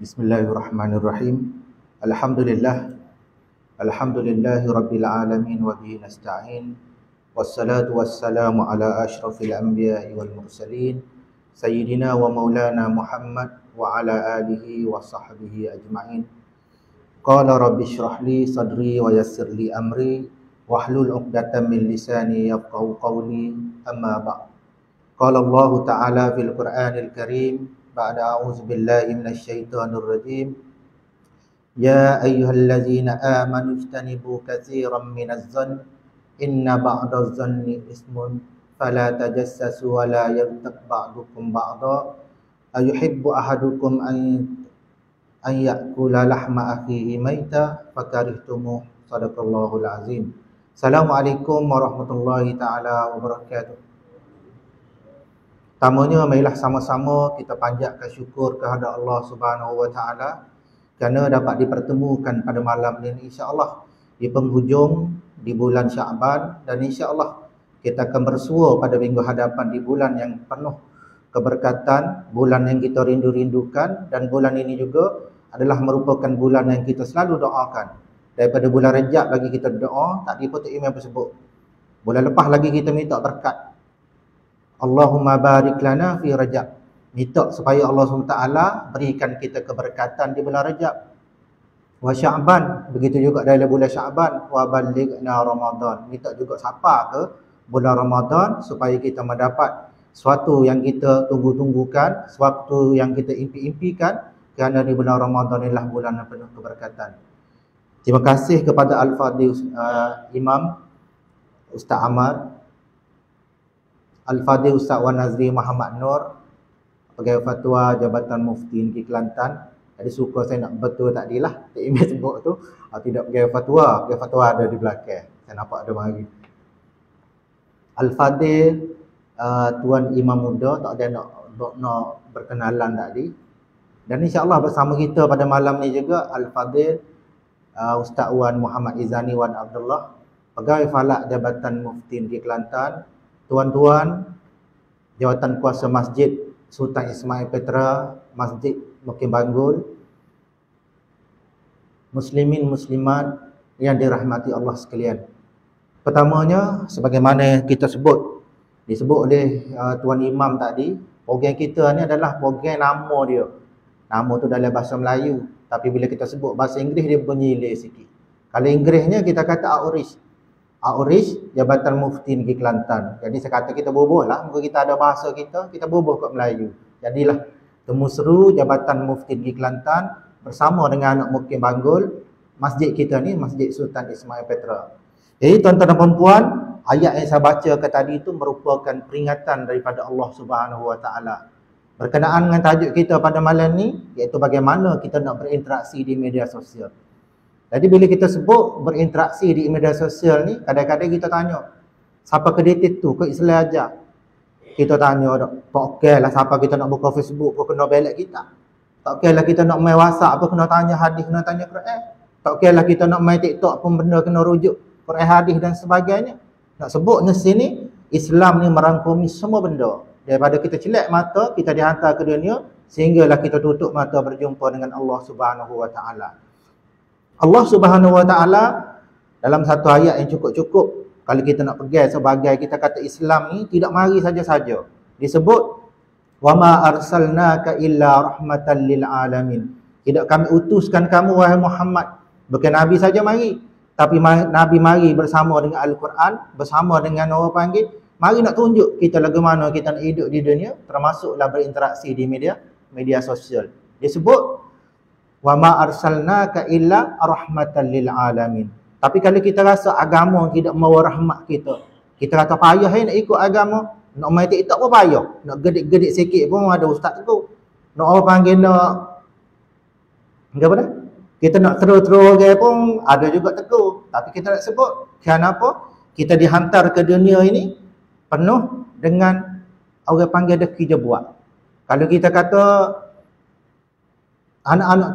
Bismillahirrahmanirrahim. Alhamdulillah. Alhamdulillahi rabbil alamin wa bihi nasta'in. Wassalatu wassalamu ala asyrafil anbiya'i wal mursalin sayyidina wa maulana Muhammad wa ala alihi wa sahbihi ajma'in. Qala rabbi shrah li sadri wa yassir li amri wahlul 'uqdatam min lisani yafqahu qawli. Amma ba'd. Qala Allah ta'ala fil Qur'anil Karim ba'da a'udzu billahi minasy syaithanir rajim. Ya ayyuhallazina amanu ijtanibu katsiran minadh dhann inna ba'dadh dhanni ismun fala tajassasu wa la yaghtab ba'dukum ba'dha ayuhibbu ahadukum an ya'kula lahma akhihi maita fakarihtumuh. Shadaqallahul azim. Assalamualaikum warahmatullahi taala wabarakatuh. Pertamanya, marilah sama-sama kita panjatkan syukur kehadrat Allah Subhanahu wa taala kerana dapat dipertemukan pada malam ini insya-Allah di penghujung di bulan Syaban, dan insya-Allah kita akan bersua pada minggu hadapan di bulan yang penuh keberkatan, bulan yang kita rindu-rindukan, dan bulan ini juga adalah merupakan bulan yang kita selalu doakan. Daripada bulan Rejab lagi kita doa, tadi pun Tok Imam sebut. Bulan lepas lagi kita minta berkat. Allahumma barik lana fi Rajab. Minta supaya Allah SWT berikan kita keberkatan di bulan Rajab. Wa Sya'ban, begitu juga dalam bulan Sya'ban. Wa balighna Ramadan. Minta juga siapa ke bulan Ramadan supaya kita mendapat sesuatu yang kita tunggu-tunggukan, sesuatu yang kita impi-impikan, kerana di bulan Ramadan inilah bulan yang penuh keberkatan. Terima kasih kepada Al-Fadhil Imam Ustaz Ahmad, Al-Fadhil Ustaz Wan Nazri Muhammad Nur, Pegawai Fatwa Jabatan Mufti Negeri Kelantan. Jadi suka saya nak betul tadilah Tok Imam sebut tu, tidak Pegawai Fatwa ada di belakang. Saya nampak ada mari. Al-Fadhil Tuan Imam Muda, tak ada nak berkenalan tadi. Dan insya-Allah bersama kita pada malam ni juga Al-Fadhil Ustaz Wan Muhammad Izani Wan Abdullah, Pegawai Falak Jabatan Mufti Negeri Kelantan. Tuan-tuan Jawatan Kuasa Masjid Sultan Ismail Petra, Masjid Mukim Banggul, muslimin muslimat yang dirahmati Allah sekalian. Pertamanya, sebagaimana kita disebut oleh Tuan Imam tadi, program kita ni adalah program nama dia. Nama tu dalam bahasa Melayu, tapi bila kita sebut bahasa Inggeris dia bernyilai sikit. Kalau Inggerisnya kita kata Outreach Jabatan Mufti Negeri Kelantan. Jadi saya kata kita bubuh lah, muka kita ada bahasa kita bubuh kat Melayu. Jadilah Temu Seru Jabatan Mufti Negeri Kelantan bersama dengan anak Mukim Banggul. Masjid kita ni Masjid Sultan Ismail Petra. Jadi tuan-tuan dan puan-puan, ayat yang saya baca ke tadi itu merupakan peringatan daripada Allah Subhanahu wa taala berkenaan dengan tajuk kita pada malam ni, iaitu bagaimana kita nak berinteraksi di media sosial. Jadi bila kita sebut berinteraksi di media sosial ni, kadang-kadang kita tanya, siapa kreatif tu? Kau Islam aja. Kita tanya, tak okey lah siapa kita nak buka Facebook, kau kena belak kita. Tak okey lah kita nak main WhatsApp, apa kena tanya hadis, kena tanya Quran. Tak okey lah kita nak main TikTok pun benda kena rujuk Quran, hadis dan sebagainya. Nak sebutnya sini, Islam ni merangkumi semua benda. Daripada kita celak mata, kita dihantar ke dunia, sehinggalah kita tutup mata berjumpa dengan Allah Subhanahu wa taala. Allah Subhanahu wa taala dalam satu ayat yang cukup-cukup, kalau kita nak pegang sebagai kita kata Islam ni tidak mari saja-saja. Disebut wama arsalnaka illa rahmatan lil alamin. Tidak kami utuskan kamu wahai Muhammad, bukan nabi saja mari, tapi nabi mari bersama dengan Al-Quran, bersama dengan orang panggil, mari nak tunjuk kita bagaimana kita nak hidup di dunia, termasuklah berinteraksi di media sosial. Disebut wa ma arsalnaka illa rahmatan lil alamin. Tapi kalau kita rasa agama tidak membawa rahmat kita kata payah nak ikut agama, nak main TikTok pun payah, nak gedik-gedik sikit pun ada ustaz tegur, nak orang panggil nak apa dah, kita nak terus-terus pun ada juga tegur. Tapi kita nak sebut kenapa kita dihantar ke dunia ini penuh dengan orang panggil ada kerja buat. Kalau kita kata anak-anak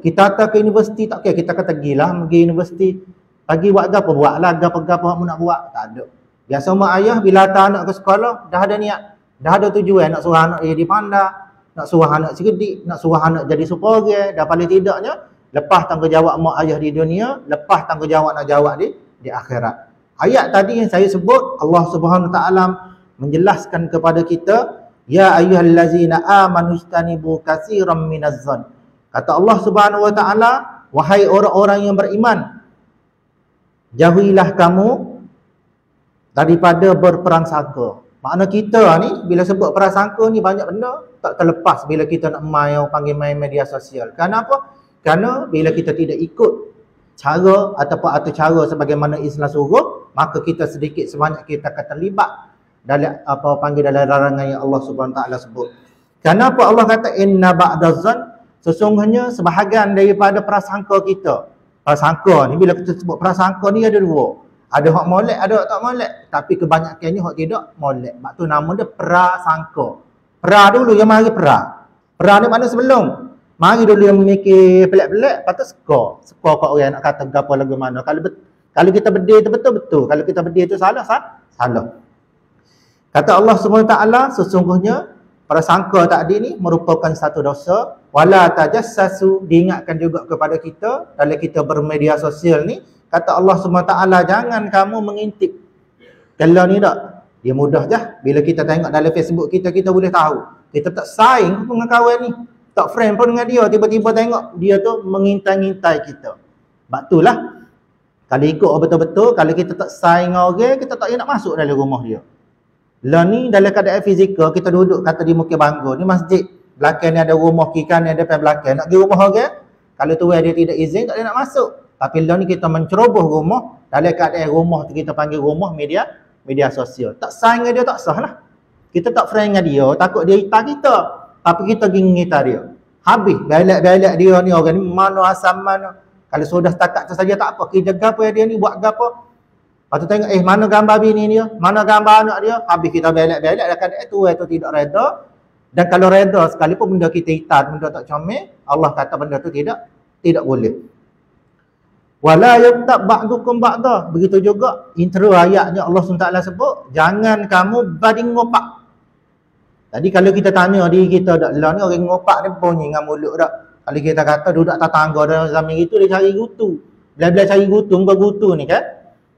kita hantar ke universiti, tak kira kita kata gilah pergi universiti, pagi buat apa? Buatlah apa-apa kamu nak buat. Tak ada. Biasa mak ayah bila hantar anak ke sekolah, dah ada niat, dah ada tujuan nak suruh anak dia jadi pandai, nak suruh anak cerdik, nak suruh anak jadi superge, dan paling tidaknya lepas tanggungjawab mak ayah di dunia, lepas tanggungjawab nak jawab di akhirat. Ayat tadi yang saya sebut, Allah Subhanahu Wa Taala menjelaskan kepada kita, ya ayyuhallazina amanu istanibu katsiran minaz-zann. Kata Allah Subhanahu Wa Taala, wahai orang-orang yang beriman, jauhilah kamu daripada berprasangka. Makna kita ni bila sebut prasangka ni banyak benda tak terlepas bila kita nak panggil main media sosial. Kenapa? Kerana bila kita tidak ikut cara ataupun atur cara sebagaimana Islam suruh, maka kita sedikit sebanyak kita akan terlibat dalam dalam larangan yang Allah Subhanahu Wa Taala sebut. Kenapa Allah kata inna ba'daz-zann? Sesungguhnya sebahagian daripada prasangka kita. Prasangka ni bila kita sebut prasangka ni ada dua. Ada hak molek, ada hak tak molek. Tapi kebanyakannya hak tidak molek. Sebab tu nama dia prasangka. Pra dulu yang mari pra. Pra ni makna sebelum. Mari dulu yang memikir pelik-pelik, lepas tu skor. Skor kat orang nak kata apa lagu mana. Kalau kita berdiri tu betul-betul. Kalau kita berdiri tu salah. Kata Allah SWT, sesungguhnya prasangka tadi ni merupakan satu dosa. Wala tajassasu, diingatkan juga kepada kita dalam kita bermedia sosial ni. Kata Allah SWT, jangan kamu mengintip. Kalau ni tak, dia mudah je. Bila kita tengok dalam Facebook kita boleh tahu. Kita tak saing pun dengan kawan ni. Tak friend pun dengan dia. Tiba-tiba tengok dia tu mengintai-ngintai kita. Sebab itulah, kalau ikut betul-betul, kalau kita tak saing dengan orang, kita tak nak masuk dalam rumah dia. Lah ni dalam keadaan fizikal, kita duduk kata di muka bangga. Ni masjid. Belakang ni ada rumah, kiri kanan ada depan belakang. Nak pergi rumah orang, kalau tu dia tidak izin, tak boleh nak masuk. Tapi lah ni kita menceroboh rumah, dalam keadaan rumah tu kita panggil rumah media sosial. Tak saing dengan dia tak sah lah. Kita tak friend dengan dia, takut dia hitam kita. Tapi kita pergi ngitar dia. Habis, belak-belak dia ni, orang ni mana asam mana. Kalau sudah setakat tu saja tak apa. Kita jaga apa dia ni, buat apa. Lepas tu tengok, mana gambar bini dia, mana gambar anak dia. Habis kita belak-belak, dan kadang tu tidak reda. Dan kalau reda, sekalipun benda kita hitam, benda tak comel, Allah kata benda tu tidak boleh. Wala yabtab ba'dukum ba'da. Begitu juga intro ayatnya Allah SWT sebut, jangan kamu banding ngopak. Tadi kalau kita tanya diri kita, dak lah ni orang ngopak ni bunyi dengan mulut dak. Kalau kita kata duduk atas tangga dalam zaman itu dia cari gutu. Bila-bila cari gutu, muka gutu ni kan.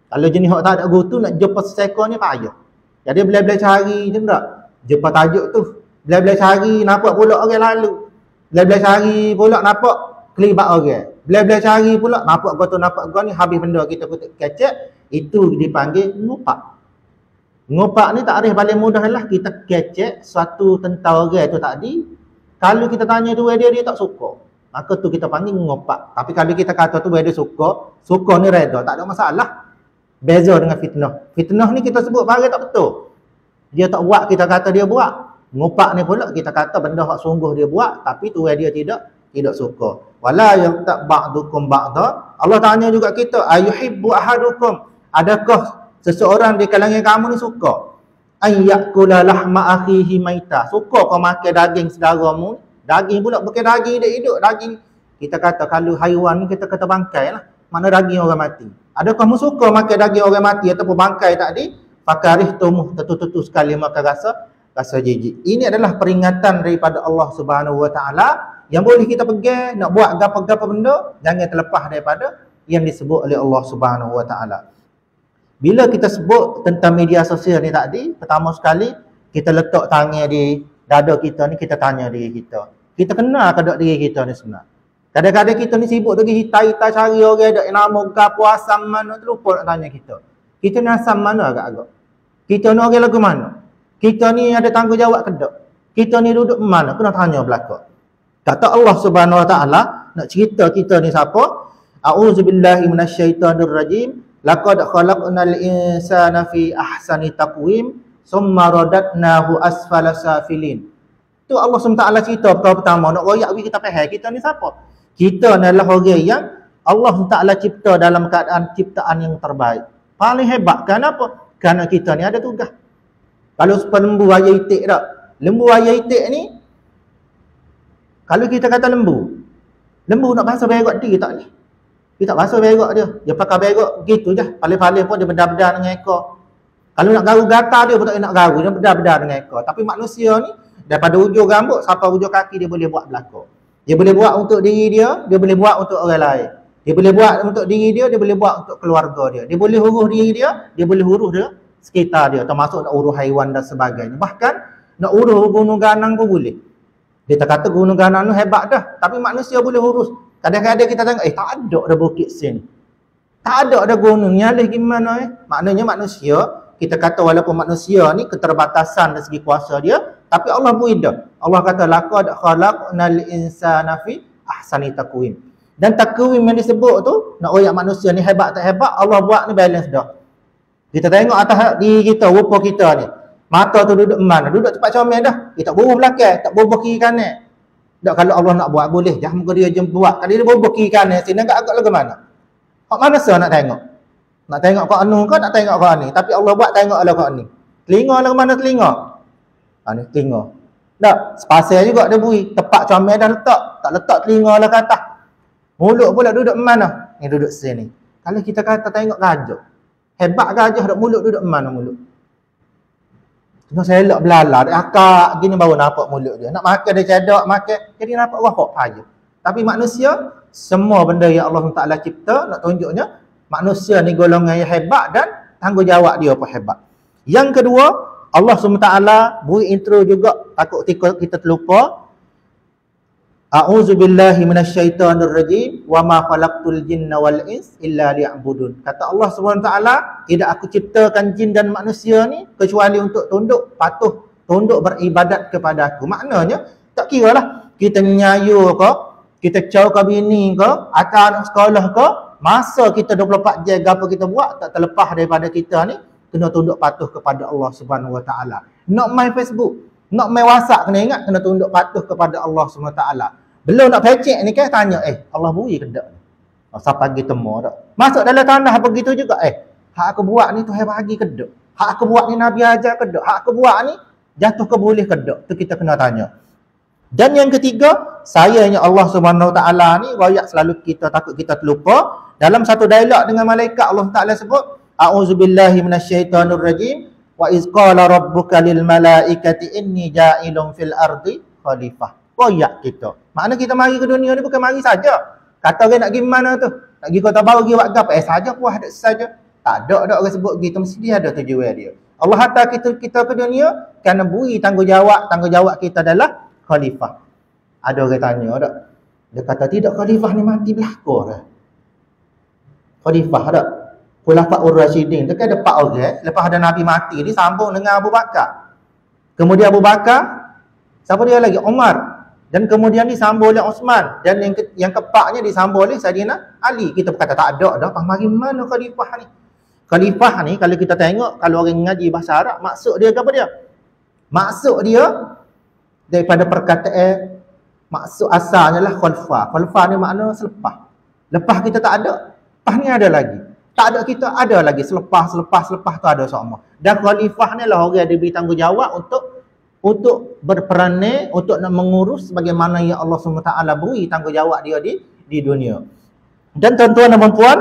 Kalau jenis hak tak ada gutu nak jumpa seekor ni payah. Jadi bila-bila cari je tak, jumpa tajuk tu. Bila-bila cari nampak pula orang lalu. Bila-bila cari pula nampak kelibat orang. Bila-bila cari pula nampak kau ni habis benda kita kutip kecek, itu dipanggil ngopak. Ngopak ni takrif paling mudah lah kita kecek suatu tentang orang tu tadi. Kalau kita tanya tu dia tak suka, maka tu kita panggil ngopak. Tapi kalau kita kata tu dia suka ni reda, tak ada masalah. Beza dengan fitnah. Fitnah ni kita sebut barang tak betul. Dia tak buat, kita kata dia buat. Ngopak ni pula kita kata benda hak sungguh dia buat, tapi tu dia tidak suka. Wala yaqtab ba'dukum ba'da. Allah tanya juga kita, ayuhibbu ahadukum, adakah seseorang di kalangan kamu ni suka ayyakula lahma akhihi maita, suka kau makan daging saudaramu? Daging pula bukan daging hidup, daging kita kata kalau haiwan ni kita kata bangkai lah, mana daging orang mati. Adakah kamu suka makan daging orang mati ataupun bangkai tadi? Fakarih tumuh, tentu-tentu sekali maka rasa jijik. Ini adalah peringatan daripada Allah Subhanahu Wa Taala yang boleh kita pegang nak buat gapo-gapo benda, jangan terlepas daripada yang disebut oleh Allah Subhanahu Wa Taala. Bila kita sebut tentang media sosial ni tadi, pertama sekali kita letak tangan di dada kita ni, kita tanya diri kita. Kita kenal ke tak diri kita ni sebenar? Kadang-kadang kita ni sibuk lagi hitai-hitai cari orang ada nama gapo asam mana, terlupa nak tanya kita. Kita ni asam mana agak-agak? Kita ni orang lagu mana? Kita ni ada tanggungjawab ke tak? Kita ni duduk mana? Kena tanya belakang. Kata Allah Subhanahu Wa Taala nak cerita kita ni siapa? A'udzubillahi minasyaitonirrajim. Laqad khalaqnal insana fi ahsani taqwim summa radatnahu asfala safilin. Tu Allah SWT cerita pertama nak royak bagi kita faham kita ni siapa? Kita ni adalah orang yang Allah SWT cipta dalam keadaan ciptaan yang terbaik. Paling hebat. Kenapa? Kerana kita ni ada tugas. Kalau lembu ayah itik tak? Lembu ayah itik ni, kalau kita kata lembu nak basuh berak dia tak ni. Dia tak basuh berak dia. Dia pakai berak begitu je. Paling-paling pun dia bedar-bedar dengan ekor. Kalau nak garu gatal dia pun tak nak garu. Dia bedar-bedar dengan ekor. Tapi manusia ni, Daripada ujung rambut sampai ujung kaki dia boleh buat belaka. Dia boleh buat untuk diri dia, dia boleh buat untuk orang lain. Dia boleh buat untuk diri dia, dia boleh buat untuk keluarga dia. Dia boleh urus diri dia boleh urus dia sekitar dia, termasuk nak urus haiwan dan sebagainya. Bahkan nak urus gunung ganang pun boleh. Kita kata gunung ganang tu hebat dah, tapi manusia boleh urus. Kadang-kadang kita tengok, tak ada dah bukit sini. Tak ada dah gunung, nyalih gimana Maknanya manusia, kita kata walaupun manusia ni keterbatasan dari segi kuasa dia, tapi Allah muida. Allah kata laqad khalaqnal insana fi ahsani taqwim. Dan takwim yang disebut tu, nak royak manusia ni hebat tak hebat, Allah buat ni balance dah. Kita tengok atas diri kita, rupa kita ni. Mata tu duduk mana? Duduk tempat comel dah. Kita tak bubuh belakang, tak bubuh kiri kanan. Tak, kalau Allah nak buat boleh, jangan muka dia jemput buat. Kalau dia bubuh kiri kanan, sini agak lagu mana? Kau mana saya nak tengok? Nak tengok kau anu kau, nak tengok kau ni. Tapi Allah buat tengoklah kau ni. Telinga lah mana telinga? Ni telinga. Tak, sepasal juga dia beri. Tepat comel dah letak. Tak letak telinga lah ke atas. Mulut pula duduk mana? Ni duduk sini. Kalau kita kata tengok gajah. Hebat gajah duduk mulut duduk mana mulut? Kena selak belala. Dia akak gini baru nampak mulut dia. Nak makan dia cedak, makan. Jadi nampak wahok payah. Tapi manusia, semua benda yang Allah Ta'ala cipta, nak tunjuknya, manusia ni golongan yang hebat dan tanggungjawab dia pun hebat. Yang kedua, Allah SWT beri intro juga, takut kita terlupa. A'udzubillahi minasyaitonirrajim wa ma khalaqtul jinna wal ins illa liya'budun. Kata Allah SWT, tidak aku ciptakan jin dan manusia ni kecuali untuk tunduk, patuh, tunduk beribadat kepada aku. Maknanya, tak kira lah kita nyayu ke, kita caw ke bini ke, atau anak sekolah ke, masa kita 24 jam apa kita buat, tak terlepas daripada kita ni, kena tunduk patuh kepada Allah Subhanahu Wa Taala. Nak main Facebook, nak main WhatsApp, kena ingat, kena tunduk patuh kepada Allah Subhanahu Wa Taala. Belum nak pecek ni kan, tanya, Allah beri ke tak? Siapa pergi temu tak? Masuk dalam tanah begitu juga, hak aku buat ni Tuhan bagi ke tak? Hak aku buat ni Nabi ajar ke tak? Hak aku buat ni, jatuh ke boleh ke tak? Tu kita kena tanya. Dan yang ketiga, sayangnya Allah Subhanahu Wa Taala ni royak selalu kita takut kita terlupa. Dalam satu dialog dengan malaikat, Allah Taala sebut, A'udzubillahi minasyaitonirrajim wa iz qala rabbuka lil malaikati inni ja'ilun fil ardi khalifah. Royak kita. Makna kita mari ke dunia ni bukan mari saja. Kata orang nak pergi mana tu? Nak pergi kota baru, pergi buat apa? Saja puas ada saja. Tak ada orang sebut gitu, mesti ada tujuan dia. Allah hantar kita ke dunia kerana beri tanggungjawab kita adalah khalifah. Ada orang tanya tak? Dia kata tidak, khalifah ni mati belakang dah. Khalifah tak? Khulafaur Rasyidin. Dia kan ada 4 orang. Lepas ada Nabi mati, dia sambung dengan Abu Bakar. Kemudian Abu Bakar, siapa dia lagi? Umar. Dan kemudian disambung oleh Osman. Dan yang keempatnya disambung oleh Sayyidina Ali. Kita berkata tak ada dah. Mari mana khalifah ni? Khalifah ni kalau kita tengok, kalau orang ngaji bahasa Arab, maksud dia apa dia? Maksud dia daripada perkataan, maksud asalnya lah khalifah. Khalifah ni makna selepas. Lepas kita tak ada, lepas ni ada lagi. Tak ada kita, ada lagi. Selepas tu ada semua. Dan khalifah ni lah orang yang diberi tanggungjawab untuk berperan, untuk nak mengurus sebagaimana yang Allah SWT beri tanggungjawab dia di dunia. Dan tuan-tuan dan puan,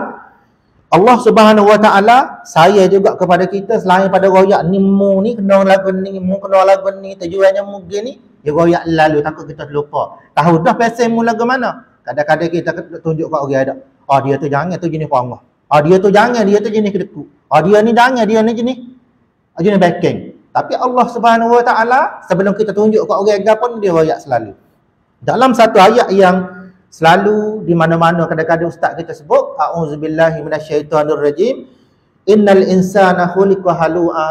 Allah Subhanahu Wa Taala saya juga kepada kita selain pada royak ni mu ni kena lagu ni, mu kena lagu ni, tujuannya mu gini, dia royak lalu takut kita terlupa. Tahu dah pasal mu lagu mana? Kadang-kadang kita tunjuk kat orang ada. Dia tu jangan, tu jenis pangah. Dia tu jangan, dia tu jenis kedekut. Dia ni jangan, dia ni jenis backing. Tapi Allah Subhanahu Wa Taala sebelum kita tunjuk kat orang agak pun dia royak selalu. Dalam satu ayat yang selalu di mana-mana kadang-kadang ustaz kita sebut, a'udzubillahi minasyaitonirrajim, innal insana khuliqa halu'a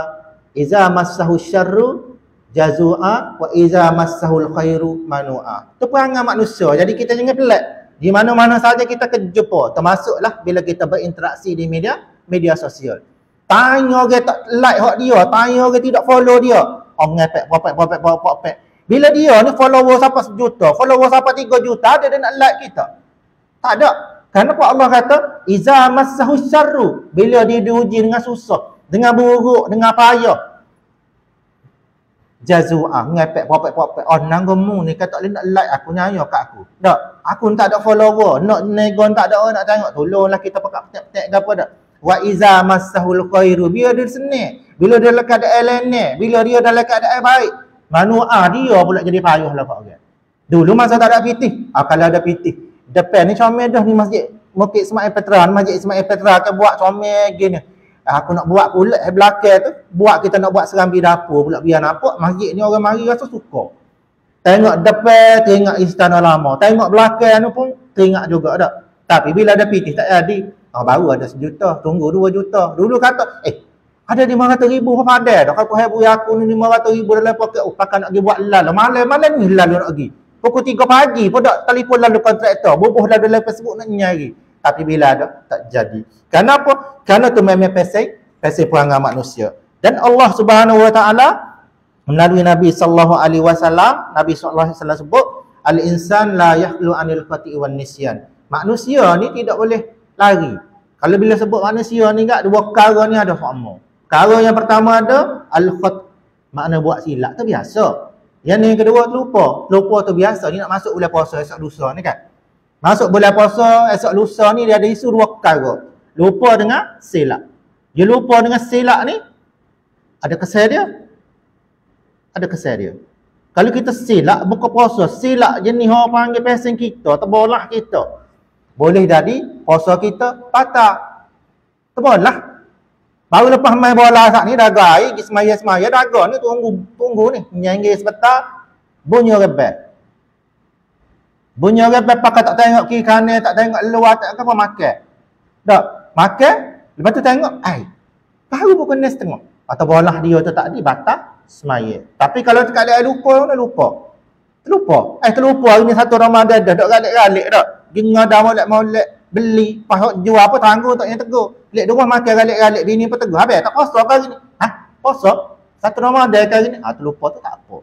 iza massahu syarru jazua wa iza massahul khairu manu'a. Itu perangai manusia. Jadi kita jangan pelik. Di mana-mana saja kita jumpa, termasuklah bila kita berinteraksi di media sosial. Tanya orang tak like hak dia, tanya orang tidak follow dia. Ngepek popek. Bila dia ni follower siapa 1 juta, follower siapa 3 juta, dia nak like kita. Tak ada. Kenapa Allah kata iza massahu syarru, bila dia diuji dengan susah, dengan buruk, dengan payah, jazua, ngepek popek. Nanggamu ni kata nak like aku, nyaya kat aku. Tak, aku tak ada follower, nak negon tak ada orang nak tengok, tolonglah kita pakai petek-petek ke apa dak. Wa iza massahul khairu, bila dia senang, bila dia dalam keadaan lain, bila dia dalam keadaan baik, Manua dia pula jadi payah lah kat orang. Dulu masa tak ada pitih, kalau ada pitih. Depan ni comel dah ni masjid Bukit Ismail Petra, masjid Ismail Petra ke buat comel gini. Aku nak buat pula belakang tu, kita nak buat serambi dapur pula biar nampak masjid ni orang mari rasa suka. Tengok depan, tengok istana lama, tengok belakang tu pun tengok juga dah. Tapi bila ada pitih tak jadi, baru ada 1 juta, tunggu 2 juta. Dulu kata, ada 500,000 apa ada dah. Aku hebu aku ni 500,000 dalam poket. Pakai nak pergi buat lal. Malam ni lal nak pergi. Pukul 3 pagi pun dak telefon lalu kontraktor. Bubuh lalu dalam Facebook nak nyari. Tapi bila ada, tak jadi. Kenapa? Kerana tu memang pesai perangai manusia. Dan Allah Subhanahu Wa Taala melalui Nabi sallallahu alaihi wasallam, Nabi sallallahu alaihi wasallam sebut, al-insan la yahlu anil khati' wan nisyan. Manusia ni tidak boleh lari. Kalau bila sebut manusia ni enggak, 2 perkara ni ada sama. Perkara yang pertama ada al-khat, makna buat silap tu biasa. Yang kedua lupa. Lupa tu biasa. Ni nak masuk bulan puasa esok lusa ni kan. Masuk bulan puasa esok lusa ni dia ada isu 2 perkara. Lupa dengan silap. Dia lupa dengan silap ni, ada kesan dia. Ada kesan dia. Kalau kita silap buka puasa, silap jenis orang panggil pesen kita, terbolah kita. Boleh jadi puasa kita patah. Terbolah. Baru lepas main bola saat ni daga air, pergi semaya-semaya, daga ni tunggu ni. Nyanyi sebentar, bunyi rebel. Bunyi rebel pakai tak tengok kiri kanan, tak tengok luar, tak apa makan. Tak, makan, lepas tu tengok, baru pukul 6:30. Atau bola dia tu tak batal, semaya. Tapi kalau dekat dia lupa, Terlupa. Terlupa hari ni 1 Ramadan dah, dok galik-galik dah. Dengar dah molek beli, pasal jual apa tangguh tak yang tegur. Lek rumah makan galik-galik, bini pun tegur. Habis tak puasa ke hari ni? Puasa? 1 Ramadan ke hari ni? Terlupa tu tak apa.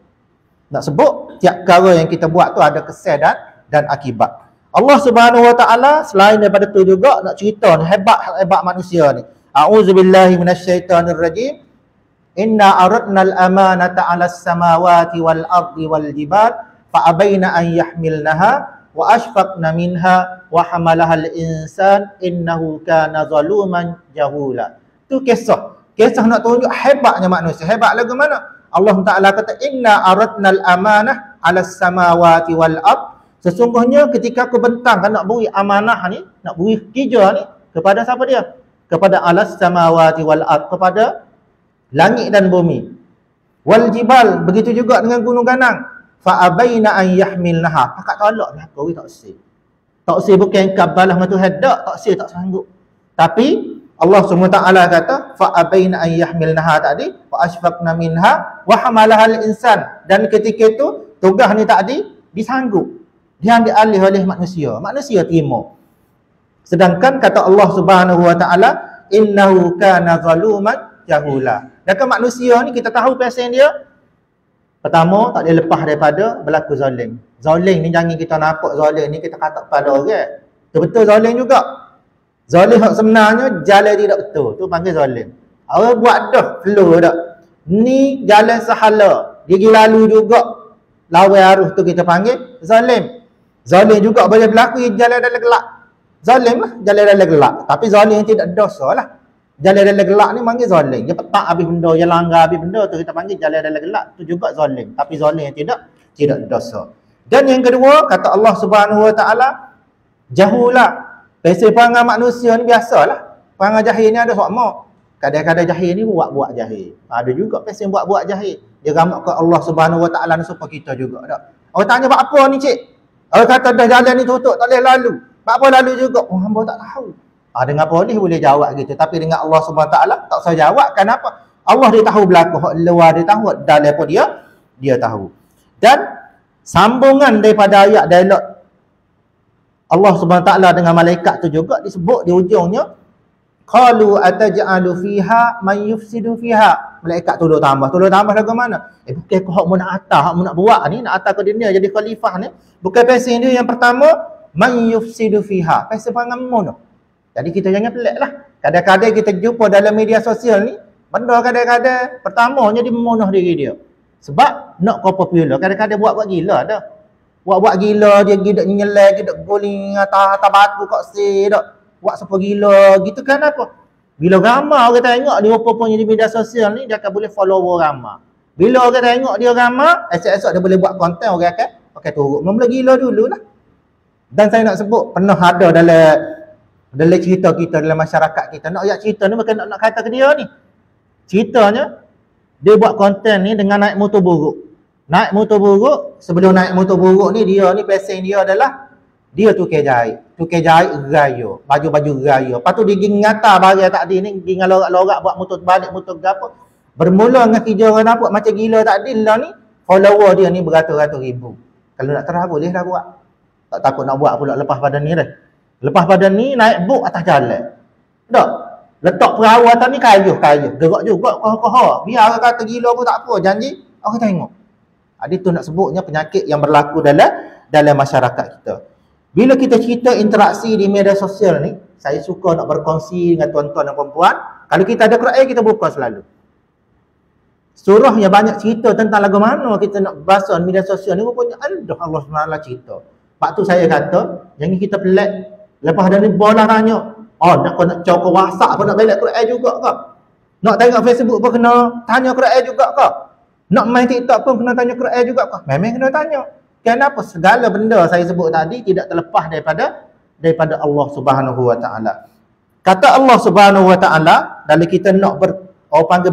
Nak sebut, tiap perkara yang kita buat tu ada kesan dan akibat. Allah Subhanahu Wa Taala selain daripada tu juga nak cerita ni hebat manusia ni. A'udzubillahi minasyaitonirrajim. Inna aradnal amanata 'alas samawati wal ardi wal jibal fa abaina an yahmilnaha wa ashfaqna minha wa hamalahal insan innahu kana zaluman jahula. Tu kisah nak tunjuk hebatnya manusia. Hebat lagu mana? Allah Taala kata inna aradnal amanah 'alas samawati wal ard. Sesungguhnya ketika aku bentangkan nak beri amanah ni, nak beri kerja ni kepada siapa dia? Kepada alas samawati wal ard, kepada langit dan bumi. Wal jibal, begitu juga dengan gunung ganang. Fa abaina an yahmilnaha. Pakak tolak dah kau tak sih. Tak sih bukan kabalah dengan Tuhan tak sih, tak sanggup. Tapi Allah SWT kata fa abaina an yahmilnaha tadi wa ashfaqna minha wa hamalaha al-insan. Dan ketika itu tugas ni tadi disanggup. Dia ambil alih oleh manusia. Manusia terima. Sedangkan kata Allah Subhanahu Wa Taala innahu kana zaluman jahula. Dan manusia ni kita tahu pasal dia. Pertama, tak boleh lepas daripada berlaku zalim. Zalim ni jangan kita nampak zalim ni kita kata pada orang. Betul zalim juga. Zalim sebenarnya jalan tidak betul. Tu panggil zalim. Orang buat dah flow dah. Ni jalan sahala. Dia pergi lalu juga. Lawan arus tu kita panggil zalim. Zalim juga boleh berlaku jalan dalam gelap. Zalim lah, jalan dalam gelap. Tapi zalim yang tidak dosa lah. Jalan dalam gelap ni panggil zalim. Dia petak habis benda, dia langgar habis benda tu kita panggil jalan dalam gelap. Tu juga zalim. Tapi zalim yang tidak dosa. Dan yang kedua, kata Allah Subhanahu Wa Taala, jahula. Pasal perangai manusia ni biasalah. Perangai jahil ni ada sama. Kadang-kadang jahil ni buat jahil. Ada juga pasal buat jahil. Dia ramak ke Allah Subhanahu Wa Taala ni supaya kita juga tak. Orang tanya buat apa ni cik? Orang kata dah jalan ni tutup tak boleh lalu. Buat apa lalu juga? Hamba tak tahu. Dengan polis boleh jawab gitu. Tapi dengan Allah Subhanahu Wa Taala tak usah jawab. Kenapa? Allah dia tahu berlaku. Hak luar dia tahu. Dalam pun dia tahu. Dan sambungan daripada ayat dialog Allah Subhanahu Wa Taala dengan malaikat tu juga disebut di ujungnya. Qalu ataj'alu fiha man yufsidu fiha. Malaikat tolong tambah lagu mana? Bukan kau hak mu nak atas, hak mu nak buat ni, nak atas ke dunia jadi khalifah ni. Bukan pasal dia yang pertama man yufsidu fiha. Pasal pangamu tu. Jadi kita jangan pelik lah. Kadang-kadang kita jumpa dalam media sosial ni, benda kadang-kadang pertamanya dia memunuh diri dia. Sebab nak kau popular, kadang-kadang buat gila dah. Buat gila, dia gidak nyelai, gidak guling atas batu kat si dak. Buat siapa gila gitu kan apa? Bila ramai orang tengok dia apa-apa di media sosial ni, dia akan boleh follower ramai. Bila orang tengok dia ramai, esok-esok dia boleh buat konten orang akan pakai turut. Mula gila dululah. Dan saya nak sebut pernah ada dalam cerita kita, dalam masyarakat kita. Nak ayat cerita ni bukan nak kata ke dia ni. Ceritanya dia buat konten ni dengan naik motor buruk. Naik motor buruk, sebelum naik motor buruk ni dia ni passion dia adalah dia tukar jahit. Tukar jahit raya, baju-baju raya. Lepas tu dia pergi ngata barang tak ada ni, pergi dengan lorak-lorak buat motor balik motor gapo. Bermula dengan kerja orang nampak macam gila tak adil lah ni. Follower dia ni beratus-ratus ribu. Kalau nak terah boleh dah buat. Tak takut nak buat pula lepas pada ni dah. Lepas pada ni naik buk atas jalan. Tak? Letak perahu atas ni kayuh. Gerak juga koh-koh. Biar orang kata gila pun tak apa. Janji orang tengok. Ada tu nak sebutnya penyakit yang berlaku dalam masyarakat kita. Bila kita cerita interaksi di media sosial ni, saya suka nak berkongsi dengan tuan-tuan dan puan-puan. Kalau kita ada Quran, kita buka selalu. Surah yang banyak cerita tentang lagu mana kita nak bahas media sosial ni, rupanya Allah SWT cerita. Sebab tu saya kata, jangan kita pelik. Lepas ada ni bola tanya, nak cakap WhatsApp pun nak balik Quran juga ke? Nak tengok Facebook pun kena tanya Quran juga ke? Nak main TikTok pun kena tanya Quran juga ke? Memang kena tanya. Kenapa? Segala benda saya sebut tadi tidak terlepas daripada Allah Subhanahu Wa Taala. Kata Allah Subhanahu Wa Taala, dalam kita nak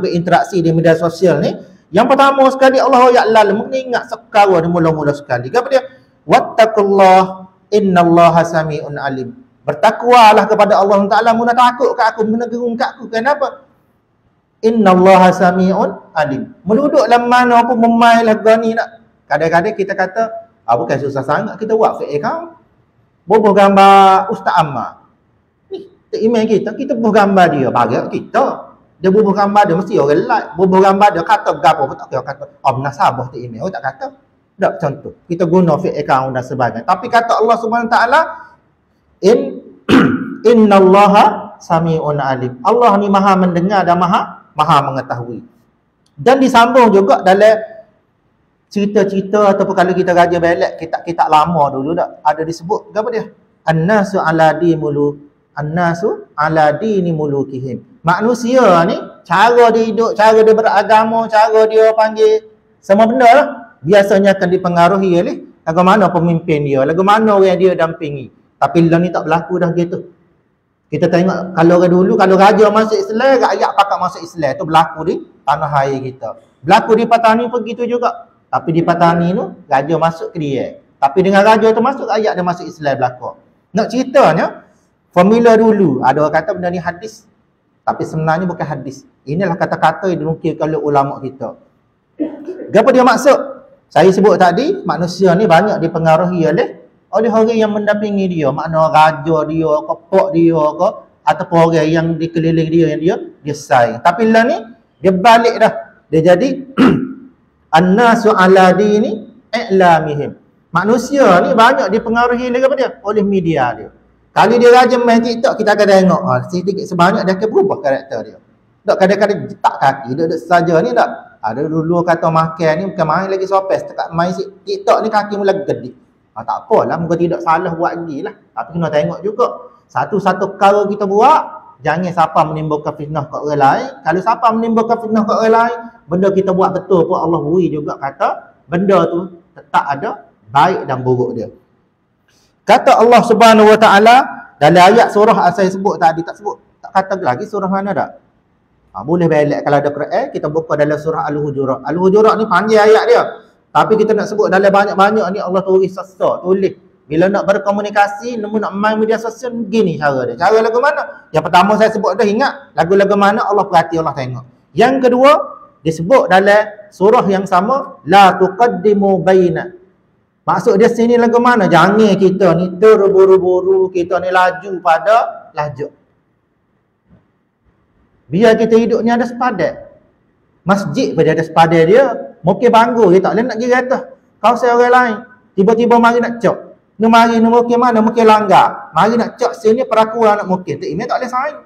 berinteraksi di media sosial ni, yang pertama sekali Allah ya'lam, mengingat sekarang di mula-mula sekali. Apa dia? Wattaqullah innallaha sami'un alim. Bertakwalah kepada Allah Taala, muna takut kat aku, muna gerung kat aku. Kenapa? Innallaha sami'un alim. Meluduk dalam mana pun memain lagu ni nak. Kadang-kadang kita kata, bukan susah sangat kita buat fake account. Bubuh gambar Ustaz Ammar. Ni, email kita bubuh gambar dia, bagi kita. Dia bubuh gambar dia, mesti orang like. Bubuh gambar dia, kata gapo pun tak kira kata. Menasabah tu email, tak kata. Tak contoh. Kita guna fake account dan sebagainya. Tapi kata Allah Subhanahu Taala, innallaha sami'un alim. Allah ni maha mendengar dan maha mengetahui. Dan disambung juga dalam cerita-cerita ataupun kalau kita raja belak kitab-kitab lama dulu tak ada disebut apa dia? An-nasu ala dini mulukihim. Manusia ni cara dia hidup, cara dia beragama, cara dia panggil semua benda lah biasanya akan dipengaruhi oleh lagu mana pemimpin dia, lagu mana orang dia dampingi. Tapi lah ni tak berlaku dah gitu. Kita tengok kalau orang dulu, kalau raja masuk Islam, rakyat pakat masuk Islam, tu berlaku di tanah air kita. Berlaku di Patani pun begitu juga. Tapi di Patani tu raja masuk ke dia. Tapi dengan raja tu masuk, rakyat dia masuk Islam berlaku. Nak ceritanya, formula dulu ada orang kata benda ni hadis, tapi sebenarnya bukan hadis. Inilah kata-kata yang dinukilkan oleh ulama kita. Apa dia maksud? Saya sebut tadi, manusia ni banyak dipengaruhi oleh orang yang mendampingi dia, makna raja dia, kepok dia ke, ataupun orang yang dikeliling dia yang dia sayang. Tapi lah ni dia balik dah. Dia jadi an-nasu ala dini i'lamihim. Manusia ni banyak dipengaruhi oleh apa dia? Oleh media dia. Kali dia rajin main TikTok, kita akan tengok sedikit sebanyak dia akan berubah karakter dia. Tak kadang-kadang jetak kaki, duduk saja ni tak. Ada dulu kata makan ni bukan main lagi sopes, dekat main TikTok ni kaki mula gede. Tak apalah, muka tidak salah buat lagi lah. Tapi kena tengok juga. Satu-satu perkara kita buat, jangan siapa menimbulkan fitnah kat orang lain. Kalau siapa menimbulkan fitnah kat orang lain, benda kita buat betul pun Allah beri juga kata, benda tu tetap ada baik dan buruk dia. Kata Allah Subhanahu Wa Taala dalam ayat surah saya sebut tadi, tak kata lagi surah mana dak? Boleh balik kalau ada Quran, kita buka dalam surah Al-Hujurat. Al-Hujurat ni panjang ayat dia. Tapi kita nak sebut dalam banyak-banyak ni Allah tulis sesak, tulis. Bila nak berkomunikasi, nak main media sosial, gini cara dia. Cara lagu mana? Yang pertama saya sebut dah, ingat. Lagu-lagu mana Allah perhati, Allah tengok. Yang kedua, disebut dalam surah yang sama, La tuqaddimu baina. Maksud dia sini lagu mana? Jangan kita ni terburu-buru, kita ni laju pada laju. Biar kita hidup ni ada sepadan. Masjid pun ada sepadan dia. Mungkin banggu dia tak boleh nak pergi atas. Kau saya orang lain. Tiba-tiba mari nak cok. Ni mari ni mungkin mana? Mungkin langgar. Mari nak cok sini perakuan nak mungkin. Ini tak boleh saing.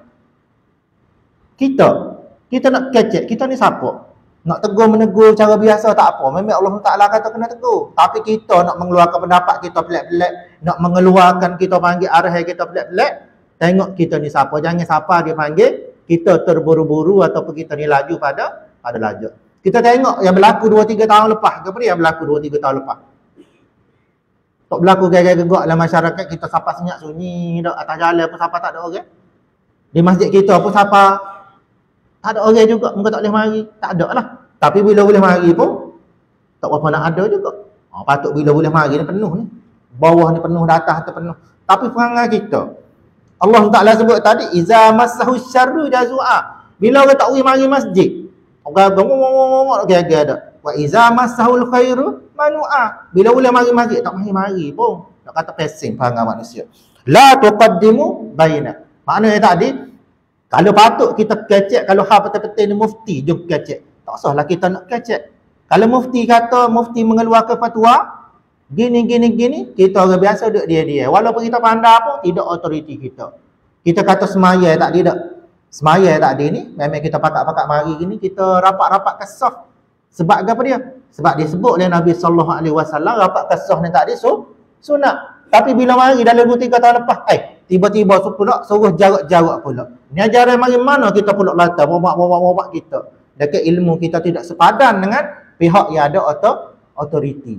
Kita nak kecek. Kita ni siapa? Nak tegur menegur cara biasa tak apa. Memang Allah Ta'ala kata kena tegur. Tapi kita nak mengeluarkan pendapat kita pelik-pelik. Nak mengeluarkan kita panggil arah kita pelik-pelik. Tengok kita ni siapa. Jangan siapa dia panggil. Kita terburu-buru ataupun kita ni laju pada laju. Kita tengok yang berlaku 2-3 tahun lepas. Apa dia yang berlaku 2-3 tahun lepas? Tak berlaku gaya-gaya gegak dalam masyarakat kita, siapa senyap sunyi dak atas jalan pun siapa tak ada orang. Di masjid kita pun siapa tak ada orang juga, muka tak boleh mari. Tak ada lah. Tapi bila boleh mari pun tak berapa nak ada juga. Patut bila boleh mari ni penuh ni. Bawah ni penuh, atas tu penuh. Tapi perangai kita, Allah Ta'ala sebut tadi, iza massahu syarru jazua. Bila orang tak boleh mari masjid, orang ngomong gaya-gaya dak. Wa iza massahul khairu manua. Bila boleh mari-mari tak mari-mari pun. Nak kata pesing perangai manusia. La tuqaddimu baina. Maknanya tadi, kalau patut kita kecek, kalau hal betul-betul ni mufti jom kecek. Tak usahlah kita nak kecek. Kalau mufti kata, mufti mengeluarkan fatwa gini, kita orang biasa duduk dia. Walaupun kita pandai pun tidak autoriti kita. Kita kata semaya tak ada. Semaya tak ada ni, memang kita pakat-pakat mari gini, kita rapat-rapat kesah. Sebab apa dia? Sebab dia sebut oleh Nabi sallallahu alaihi wasallam rapat kasah ni tak ada sunat. Tapi bila mari dalam 2-3 tahun lepas, tiba-tiba pula suruh jarak-jarak pula. Ni ajaran mari mana kita pula latar bawa kita. Dekat ilmu kita tidak sepadan dengan pihak yang ada autoriti.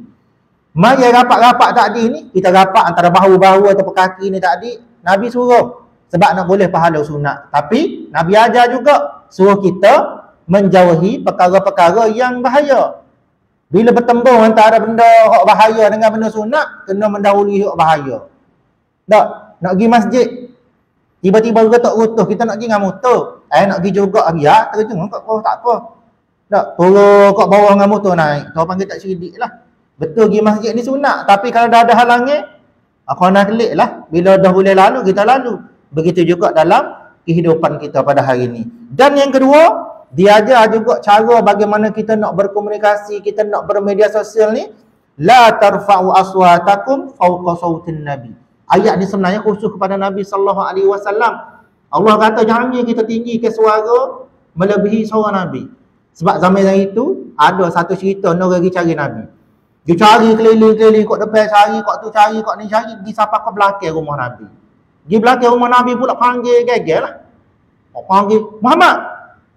Mari rapat-rapat tadi ni, kita rapat antara bahu-bahu atau kaki ni tadi, Nabi suruh sebab nak boleh pahala sunat. Tapi Nabi ajar juga suruh kita menjauhi perkara-perkara yang bahaya. Bila bertembung antara benda hak bahaya dengan benda sunat, kena mendahului hak bahaya. Tak, nak pergi masjid, tiba-tiba retak-retuh, kita nak pergi dengan motor. Nak pergi juga biar terjun kat bawah tak apa. Tak, turun kat bawah dengan motor naik. Kau panggil tak cerdik lah. Betul pergi masjid ni sunat, tapi kalau dah ada halangan, aku nak kelik lah. Bila dah boleh lalu, kita lalu. Begitu juga dalam kehidupan kita pada hari ini. Dan yang kedua, dia ajar juga cara bagaimana kita nak berkomunikasi, kita nak bermedia sosial ni. La tarfa'u aswatakum fawqa sautin nabi. Ayat ni sebenarnya khusus kepada Nabi sallallahu alaihi wasallam. Allah kata jangan kita tinggikan suara melebihi suara Nabi. Sebab zaman itu ada satu cerita orang pergi cari Nabi. Dia cari keliling-keliling kat depan, cari kat tu, cari kat ni, cari pergi sampai ke belakang rumah Nabi. Di belakang rumah Nabi pula panggil gegel lah. Panggil Muhammad.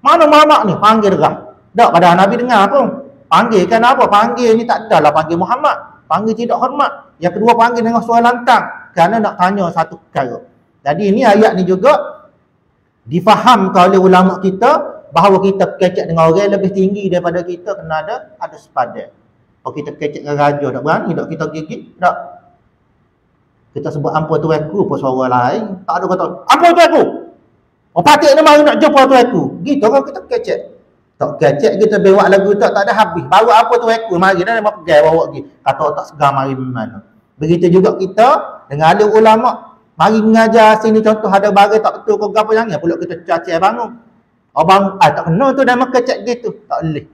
Mana Muhammad ni? Panggil derah. Tak, padahal Nabi dengar pun. Panggil kan apa? Panggil ni tak adalah panggil Muhammad. Panggil tidak hormat. Yang kedua panggil dengan suara lantang. Kerana nak tanya satu perkara. Jadi ini ayat ni juga difahamkan oleh ulama kita bahawa kita kecek dengan orang lebih tinggi daripada kita kena ada sepadan. Kalau kita kecek dengan raja, tak berani tak kita gigit? Tak. Kita sebut ampun tuanku pun suara lain. Tak ada kata, ampun tuanku. Patik ni mari nak jumpa tuanku. Gitu kalau kita kecek. Tak kecek kita bewak lagu tak ada habis. Baru apa tuanku mari dah mau pegang bawa pergi. Kata tak segar mari mana. Begitu juga kita dengan alim ulama. Mari mengajar sini contoh ada barang tak betul kau gapo jangan pula kita caci bangun. Abang tak kena tu dah kecek gitu. Tak boleh.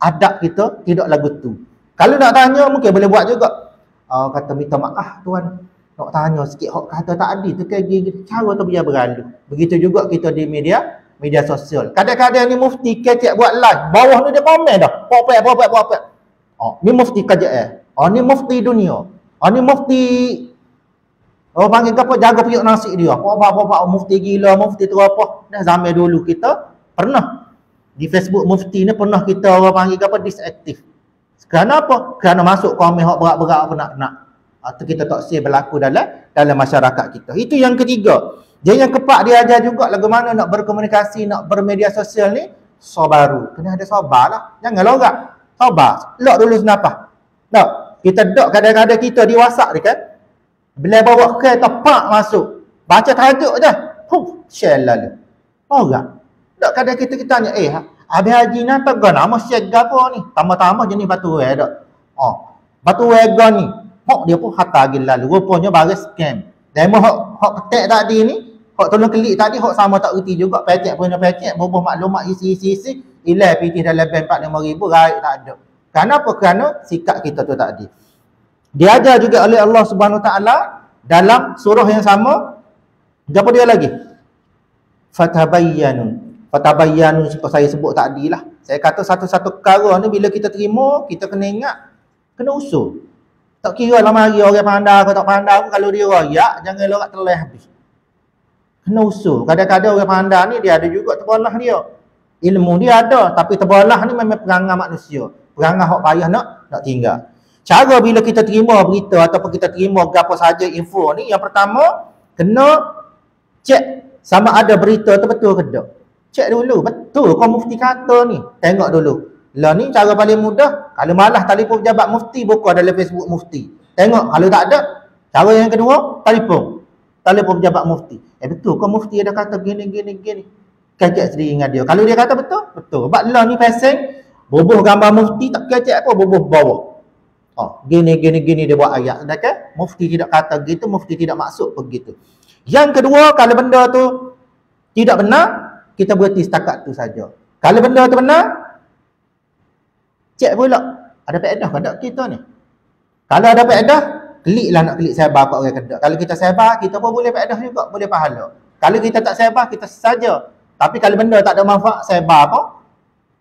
Adab kita tidak lagu tu. Kalau nak tanya mungkin boleh buat juga. Kata minta maaf tuan. Nak tanya sikit hak kata tak adil tu kayak gini cara tu biar berlalu. Begitu juga kita di media sosial. Kadang-kadang ni mufti kecek buat live, bawah ni dia komen dah. Popek. Ni mufti kerajaan. Ni mufti dunia. Ni mufti panggil apa jaga periuk nasi dia. Apa mufti gila, mufti tu apa. Dah zaman dulu kita pernah di Facebook mufti ni pernah kita orang panggil apa disaktif. Kerana apa? Kerana masuk komen hak berat-berat apa nak. Atau kita tak siap berlaku dalam masyarakat kita. Itu yang ketiga. Jadi yang keempat dia ajar juga bagaimana nak berkomunikasi, nak bermedia sosial ni sabaru. Kena ada sabar lah. Jangan lorak. Sabar. Lok dulu senapah. Tak. Kita dok kadang-kadang kita di WhatsApp ni kan. Bila bawa ke tepak masuk. Baca tajuk je. Share lalu. Lorak. Tak kadang kita tanya, habis haji ni tak gana nama share apa ni? Tambah-tambah jenis batu tak. Batu wega ni. Hak dia pun hatta gila lalu. Rupanya baris scam. Dan hak petek tadi ni, hak tolong klik tadi, hak sama tak erti juga. Pecek, bubuh maklumat isi. Ilai pitih dalam bank 45,000, raik tak ada. Kenapa? Kerana sikap kita tu tadi. Diajar juga oleh Allah Subhanahu Wa Taala dalam surah yang sama. Apa dia lagi? Fatabayyanu seperti saya sebut tadi lah. Saya kata satu-satu perkara ni bila kita terima, kita kena ingat, kena usul. Tak kira lah mari orang pandai atau tak pandai pun kalau dia royak, jangan lorak terleh habis. Kena usul. Kadang-kadang orang pandai ni dia ada juga terbalah dia. Ilmu dia ada, tapi terbelah ni memang perangai manusia. Perangai hak payah nak tinggal. Cara bila kita terima berita ataupun kita terima apa saja info ni, yang pertama kena cek sama ada berita tu betul ke tak. Cek dulu, betul kau mufti kata ni. Tengok dulu. Lah ni cara paling mudah, kalau malah telefon pejabat mufti, buka dalam Facebook mufti. Tengok, kalau tak ada, cara yang kedua, telefon pejabat mufti. Betul kau mufti ada kata gini. Kecek sendiri dengan dia. Kalau dia kata betul, betul. Sebab lah ni pasang bubuh gambar mufti tak kecek apa, bubuh bawah. Gini dia buat ayat. Okay? Mufti tidak kata gitu, mufti tidak maksud begitu. Yang kedua, kalau benda tu tidak benar, kita berhenti setakat tu saja. Kalau benda tu benar, cek pula ada faedah ke tak kita ni. Kalau ada faedah, kliklah nak klik sebar kat orang kedok. Kalau kita sebar, kita pun boleh faedah juga, boleh pahala. Kalau kita tak sebar, kita saja. Tapi kalau benda tak ada manfaat, sebar pun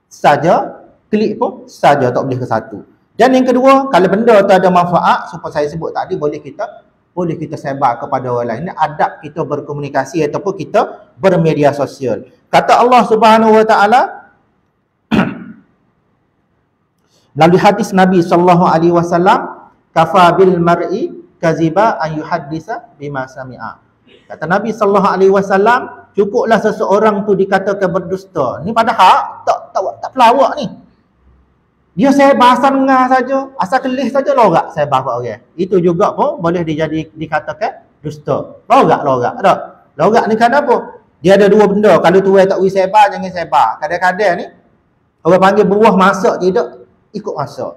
saja, klik pun saja, tak boleh ke satu. Dan yang kedua, kalau benda tu ada manfaat, seperti saya sebut tadi, boleh kita sebar kepada orang lain. Ini adab kita berkomunikasi ataupun kita bermedia sosial. Kata Allah Subhanahu Wa Taala melalui hadis Nabi sallallahu alaihi wasallam, kafa bil mar'i kaziba an yuhaddisa bima sami'a. Kata Nabi sallallahu alaihi wasallam, cukuplah seseorang tu dikatakan berdusta. Ni padahal tak pelawak ni. Dia sebar asal dengar saja, asal kelih saja lorak sebar kat orang. Itu juga pun boleh dikatakan dusta. Lorak tak? Lorak ni kan apa? Dia ada dua benda. Kalau tuai tak boleh sebar, jangan sebar. Kadang-kadang ni orang panggil buah masak tidak ikut masak.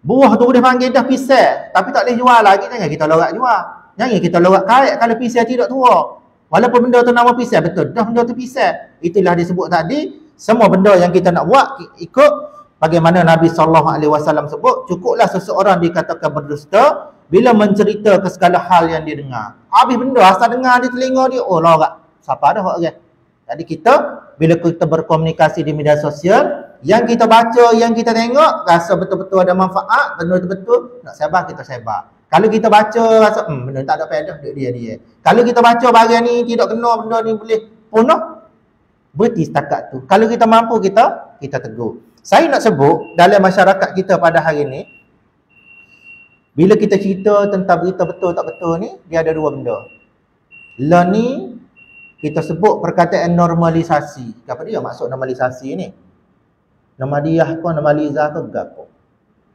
Buah tu boleh panggil dah pisang, tapi tak boleh jual lagi, jangan kita lorak jual. Jangan kita lorak kait kalau pisang tidak tua. Walaupun benda tu nama pisang, betul dah benda tu pisang. Itulah disebut tadi, semua benda yang kita nak buat ikut bagaimana Nabi SAW sebut. Cukuplah seseorang dikatakan berdusta bila mencerita ke segala hal yang dia dengar. Habis benda asal dengar di telinga dia, oh lorak. Siapa dah orang. Jadi kita bila kita berkomunikasi di media sosial, yang kita baca, yang kita tengok, rasa betul-betul ada manfaat, benda betul-betul nak sebar, kita sebar. Kalau kita baca rasa benda tak ada faedah, dia. Kalau kita baca bahagian ni tidak kena, benda ni boleh punah, berhenti setakat tu. Kalau kita mampu, kita tegur. Saya nak sebut dalam masyarakat kita pada hari ni, bila kita cerita tentang berita betul tak betul ni, dia ada dua benda. Lah ni kita sebut perkataan normalisasi. Apa dia maksud normalisasi ni? Nama dia ke, nama Liza ke, gapo?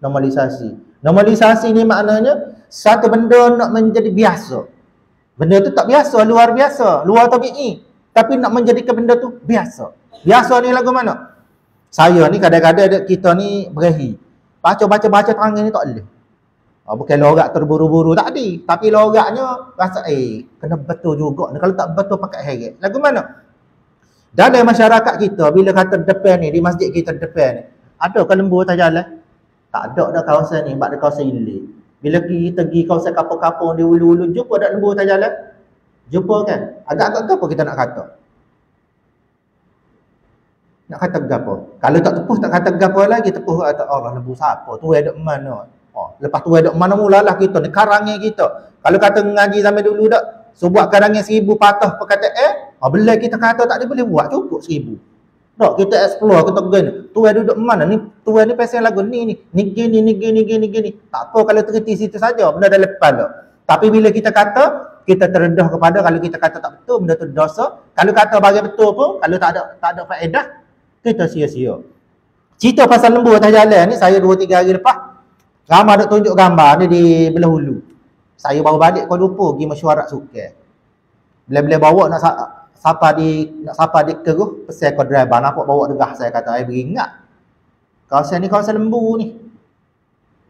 Normalisasi. Normalisasi ni maknanya satu benda nak menjadi biasa. Benda tu tak biasa, luar biasa, luar tabi'i. Tapi nak menjadikan benda tu biasa. Biasa ni lagu mana? Saya ni kadang-kadang kita ni berahi. Baca tangan ni tak boleh. Bukan lorak terburu-buru tadi. Tapi loraknya rasa kena betul juga ni. Kalau tak betul pakai heret. Lagu mana? Dalam masyarakat kita, bila kata depan ni, di masjid kita depan ni, ada ke lembu atas jalan? Tak ada dah kawasan ni, sebab ada kawasan ilik. Bila kita pergi kawasan kapur-kapur di ulu-ulu, jumpa ada lembu atas jalan? Jumpa kan? Agak-agak apa kita nak kata? Nak kata gapo? Kalau tak tepuh, tak kata gapo lagi, tepuh kata Allah lembu siapa? Tu ada mana? Lepas tu ada mana mulalah kita ni, karangnya kita. Kalau kata ngaji zaman dulu dak, so buat karangnya 1000 patah perkataan, bila kita kata tak boleh buat, cukup 1000. Tak, kita explore, kita gini. Tuan duduk mana ni? Tuan ni pasal lagu ni gini. Tak apa kalau terhenti situ saja, benda dah lepas dah. Tapi bila kita kata, kita terendah kepada kalau kita kata tak betul, benda tu dosa. Kalau kata bagi betul pun, kalau tak ada faedah, kita sia-sia. Cerita pasal lembu atas jalan ni, saya 2-3 hari lepas, ramai ada tunjuk gambar ni di belah hulu. Saya baru balik Kuala Lumpur pergi mesyuarat sukan. Bila bawa nak sapa di keruh, pesan ke driver nampak bawa degah, saya kata saya beringat. Kawasan ni kawasan lembu ni.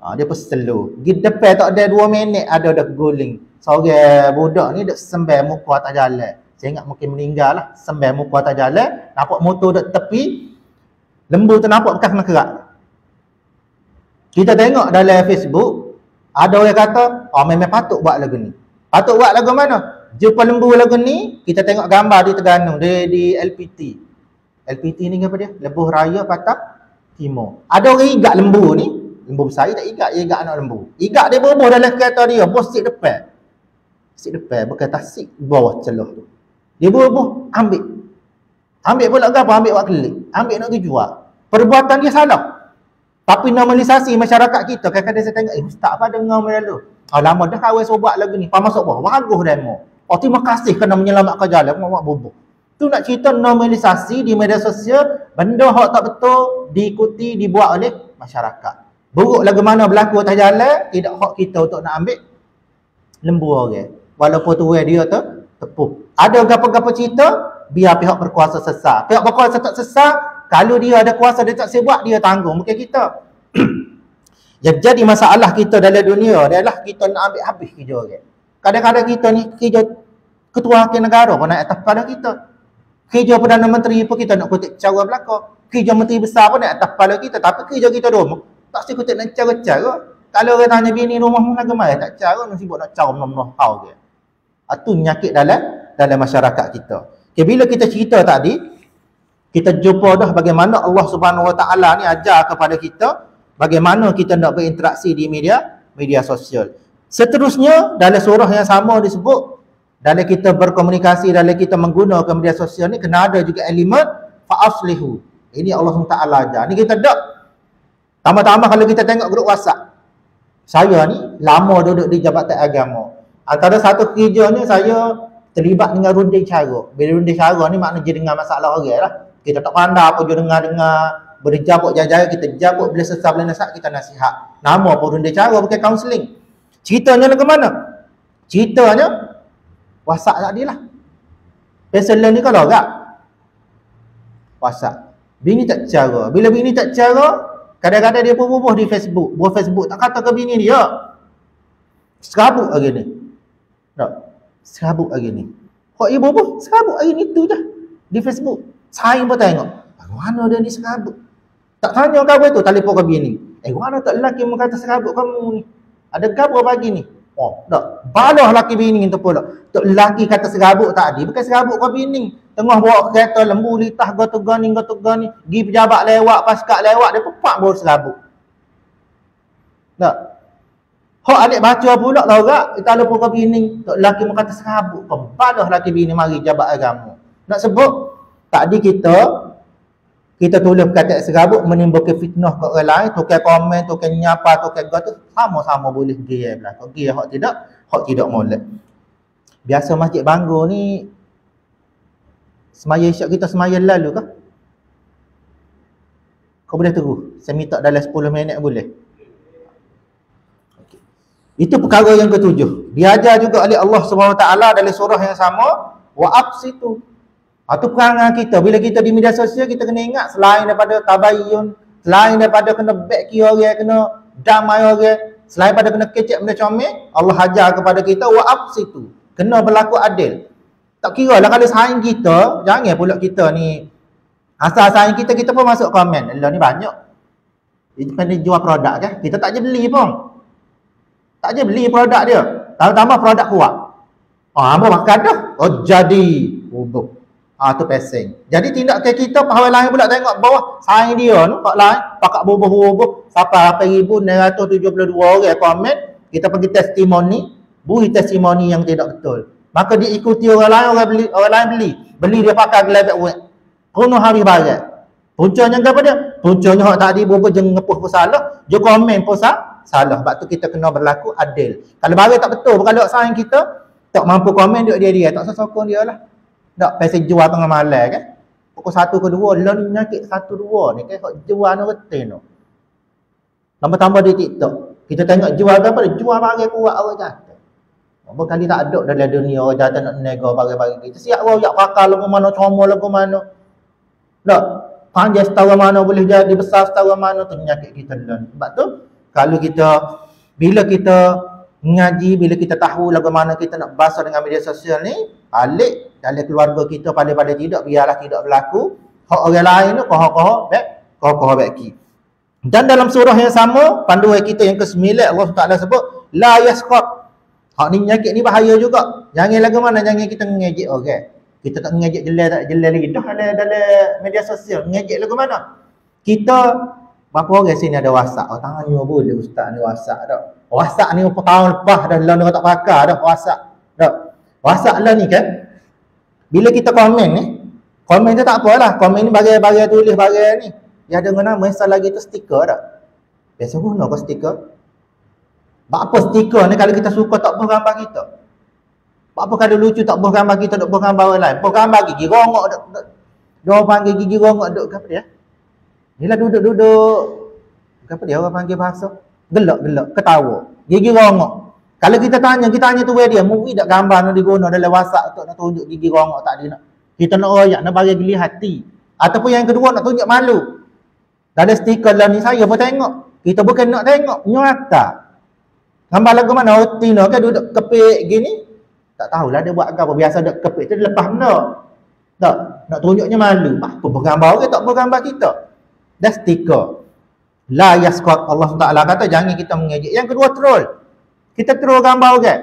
Dia pesan lu. Di depan tak ada 2 minit ada dah guling. Seorang budak ni dak sembel muka atas jalan. Saya ingat mungkin meninggal lah. Sembel muka atas jalan, nampak motor dak tepi. Lembu tu nampak bekas kena kerak. Kita tengok dalam Facebook, ada orang kata, memang patut buat lagu ni. Patut buat lagu mana? Jumpa lembu lagu ni, kita tengok gambar di Terengganu, di LPT. LPT ni apa dia? Lebuh Raya Patah Timur. Ada orang igat lembu ni, lembu besar tak igat, dia igat anak lembu. Igat dia berbuh dalam kereta dia, bos seat depan. Seat depan, bukan tasik bawah celah tu. Dia berbuh, ambil. Ambil pula apa? Ambil buat klik. Ambil nak pergi jual. Perbuatan dia salah. Tapi normalisasi masyarakat kita, kadang-kadang saya tengok, ustaz apa dengar lalu? Lama dah kawan saya buat lagu ni. Pak masuk bawah, bagus demo. Terima kasih kerana menyelamatkan jalan. Mak bubuh. Tu nak cerita normalisasi di media sosial, benda hak tak betul diikuti, dibuat oleh masyarakat. Buruk lagu mana berlaku atas jalan, tidak hak kita untuk nak ambil lembu orang. Walaupun tu dia tu tepuh. Ada apa-apa cerita, biar pihak berkuasa sesat. Pihak berkuasa tak sesat, kalau dia ada kuasa dia tak sebab dia tanggung, bukan kita. Yang jadi masalah kita dalam dunia adalah kita nak ambil habis kerja orang. Kadang-kadang kita ni kerja ketua wakil negara pun naik atas kepala kita. Kerja Perdana Menteri pun kita nak kutip cara belakang. Kerja Menteri Besar pun naik atas kepala kita. Tapi kerja kita rumah tak sih kutip nak cara-cara. Kalau orang tanya bini rumah mana gemar tak cara, nak sibuk nak cara menolong hal dia. Itu penyakit dalam masyarakat kita. Okay, bila kita cerita tadi, kita jumpa dah bagaimana Allah Subhanahu Wa Taala ni ajar kepada kita bagaimana kita nak berinteraksi di media sosial. Seterusnya dalam surah yang sama disebut, dalam kita berkomunikasi, dalam kita menggunakan media sosial ni kena ada juga elemen fa'aslihu. Ini Allah SWT ajar. Ni kita tak. Tambah-tambah kalau kita tengok grup WhatsApp. Saya ni lama duduk di Jabatan Agama. Antara satu kerjanya saya terlibat dengan runding cara. Bila runding cara ni maknanya dia dengar masalah orang lah. Kita tak pandai apa dia dengar-dengar. Berjabuk jaga kita jabuk, bila selesai bila nasihat kita nasihat. Nama pun runding cara, bukan kaunseling. Ceritanya lagu mana? Ceritanya WhatsApp tadi lah. Personal ni kalau agak WhatsApp. Bini tak cara. Bila bini tak cara, kadang-kadang dia pun bubuh di Facebook. Buat Facebook tak kata ke bini dia. Serabut hari ni. Tak? Serabut hari ni. Kok ibu bubuh? Serabut hari ni tu je. Di Facebook. Saya pun tengok. Mana dia ni serabut? Tak tanya kawan tu, telefon ke bini. Mana tak lelaki yang kata serabut kamu ni? Ada gapo pagi ni? Tak. Balah lelaki bini tu pula. Tak lelaki kata serabut tadi. Bukan serabut ke bini. Tengah bawa kereta lembu litah gotu-gani. Gi pejabat lewat, paskak lewat. Dia pepak baru serabut. Tak. Hak adik baca pula tau tak? Kita lupa ke bini. Tak lelaki kata serabut. Balah lelaki bini mari jabat agama. Nak sebut, tadi kita tulis perkataan serabut menimbulkan fitnah ke orang lain, tukar komen, tukar nyapa, tukar gotu, sama-sama boleh dia belakang. Dia hak tidak molek. Biasa Masjid Bangor ni semaya isyak kita semaya lalu ke? Kau boleh tunggu. Saya minta dalam 10 minit boleh. Okay. Itu perkara yang ketujuh. Diajar juga oleh Allah SWT dalam surah yang sama, wa aqsitu. Itu perangai kita. Bila kita di media sosial, kita kena ingat selain daripada tabayyun, selain daripada kena baiki orang, kena damai orang, selain daripada kena kecek benda comel, Allah ajar kepada kita wa aqsitu. Kena berlaku adil. Tak kira lah kalau saing kita, jangan pula kita ni asal saing kita pun masuk komen. Allah ni banyak. Dia jual produk kan? Kita tak je beli pun. Tak je beli produk dia. Tambah produk kuat. Apa makan dah? Jadi bubuk. Tu pesing. Jadi tindakan kita pahawai lain pula tengok bawah saing dia tu, pak lain pakak bubuh-bubuh sampai 8,972 orang komen, kita pergi testimoni, beri testimoni yang tidak betul. Maka diikuti orang lain beli dia pakai gelabak wet. Penuh hari barat. Puncanya apa dia? Puncanya hak tadi bubuh je ngepuh pun salah, je komen pun salah. Sebab tu kita kena berlaku adil. Kalau barang tak betul, kalau saing kita tak mampu komen dia tak sokong dia lah. Tak, pasal jual tengah malam kan. Pukul 1 ke 2, dia ni penyakit 1-2 ni kan. Kok jual ni retin tu. Tambah-tambah di TikTok. Kita tengok jual apa dia? Jual barang kuat orang jatuh. Berapa kali tak ada dalam dunia orang jatuh nak nego barang-barang kita. Siap orang yak pakar lagu mana, comel lagu mana. Tak, panjang setara mana boleh jadi, besar setara mana tu penyakit kita dulu. Sebab tu, kalau kita, bila kita mengaji, bila kita tahu lagu mana kita nak bahasa dengan media sosial ni, balik dalam keluarga kita pada tidak, biarlah tidak berlaku. Hak orang lain tu koh baiki. Dan dalam surah yang sama, panduan kita yang ke-9 Allah Taala sebut la yasqat. Hak ni penyakit ni bahaya juga. Jangan lagu mana, jangan kita ngejek orang. Kita tak ngejek jelek lidah dalam media sosial. Ngejek lagu mana? Kita berapa orang sini ada WhatsApp? Tanya boleh ustaz ni WhatsApp dak. WhatsApp ni tahun lepas dah lalu tak pakai dah WhatsApp. Dak. WhatsApp lah ni kan, bila kita komen ni, Komen tu tak apalah. Komen ni bagai-bagai tulis bagai ni. Yang ada nama misal lagi tu stiker tak? Biasa guna kau stiker. Buat apa stiker ni kalau kita suka tak buh gambar kita? Buat apa kalau lucu tak buh gambar kita, tak buh gambar orang lain? Buh gambar gigi rongok duk. Dia panggil gigi rongok duk apa dia? Inilah duduk-duduk. Apa dia orang panggil bahasa? Gelak-gelak, ketawa. Gigi rongok. Kalau kita tanya tu dia, movie tak gambar nak diguna dalam WhatsApp untuk nak tunjuk gigi rongok tak ada nak. Kita nak royak, nak bagi geli hati. Ataupun yang kedua nak tunjuk malu. Dalam stiker dalam ni saya pun tengok. Kita bukan nak tengok, nyata. Gambar lagu mana? Tino kan duduk kepik gini. Tak tahulah dia buat apa. Biasa duduk kepik tu dia lepas benda. Tak, nak tunjuknya malu. Apa bergambar orang tak bergambar kita. Dah stiker. La yasqat, Allah Taala kata jangan kita mengejek. Yang kedua troll. Kita troll gambar orang.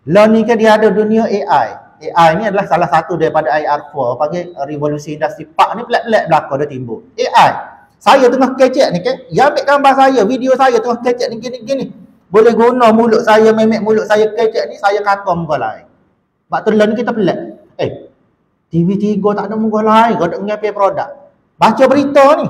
Lah ni kan dia ada dunia AI. AI ni adalah salah satu daripada IR4 panggil revolusi industri. Pak ni pelat-pelat belakang dah timbul. AI. Saya tengah kecek ni kan. Ya ambil gambar saya, video saya tengah kecek ni gini-gini. Boleh guna mulut saya, memek mulut saya kecek ni, saya kata muka lain. Sebab tu lah ni kita pelat. TV3 tak ada muka lain. Kau nak mengambil produk. Baca berita ni.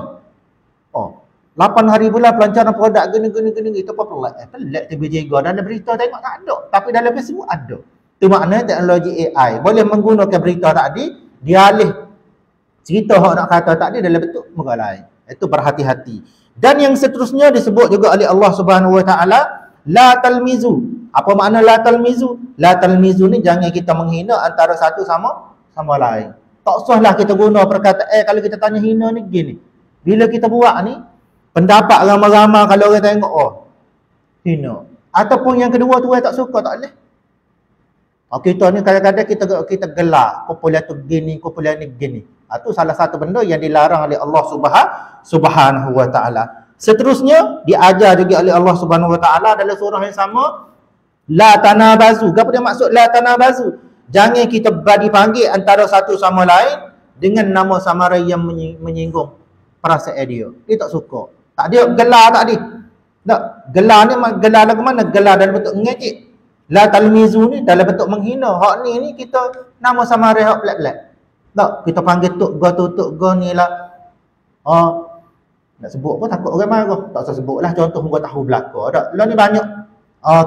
8 hari pula pelancaran produk gini itu apa pelat. Pelat TV3 dalam berita tengok tak ada. Tapi dalam Facebook ada. Itu maknanya teknologi AI boleh menggunakan berita tadi dialih cerita hak nak kata tadi dalam bentuk muka lain. Itu berhati-hati. Dan yang seterusnya disebut juga oleh Allah Subhanahu Wa Taala, la talmizu. Apa makna la talmizu? La talmizu ni jangan kita menghina antara satu sama lain. Tak usahlah kita guna perkataan kalau kita tanya hina ni gini. Bila kita buat ni pendapat ramai-ramai kalau orang tengok hina. Ataupun yang kedua tu orang tak suka tak boleh. Kita ni kadang-kadang kita gelar kumpulan tu gini, kumpulan ni gini. Itu salah satu benda yang dilarang oleh Allah Subhanahu Wa Taala. Seterusnya diajar juga oleh Allah Subhanahu Wa Taala dalam surah yang sama, la tanabazu. Apa dia maksud la tanabazu? Jangan kita panggil antara satu sama lain dengan nama samaran yang menyinggung perasaan dia. Dia tak suka. Tak dia gelar tak dia. Tak, gelar ni gelar lagu mana? Gelar dalam bentuk ngejek. La talmizu ni dalam bentuk menghina. Hak ni kita nama samaran hak pelat-pelat. Tak, kita panggil tok go ni lah. Nak sebut pun takut orang marah. Tak usah sebutlah contoh gua tahu belaka. Tak, lah ni banyak.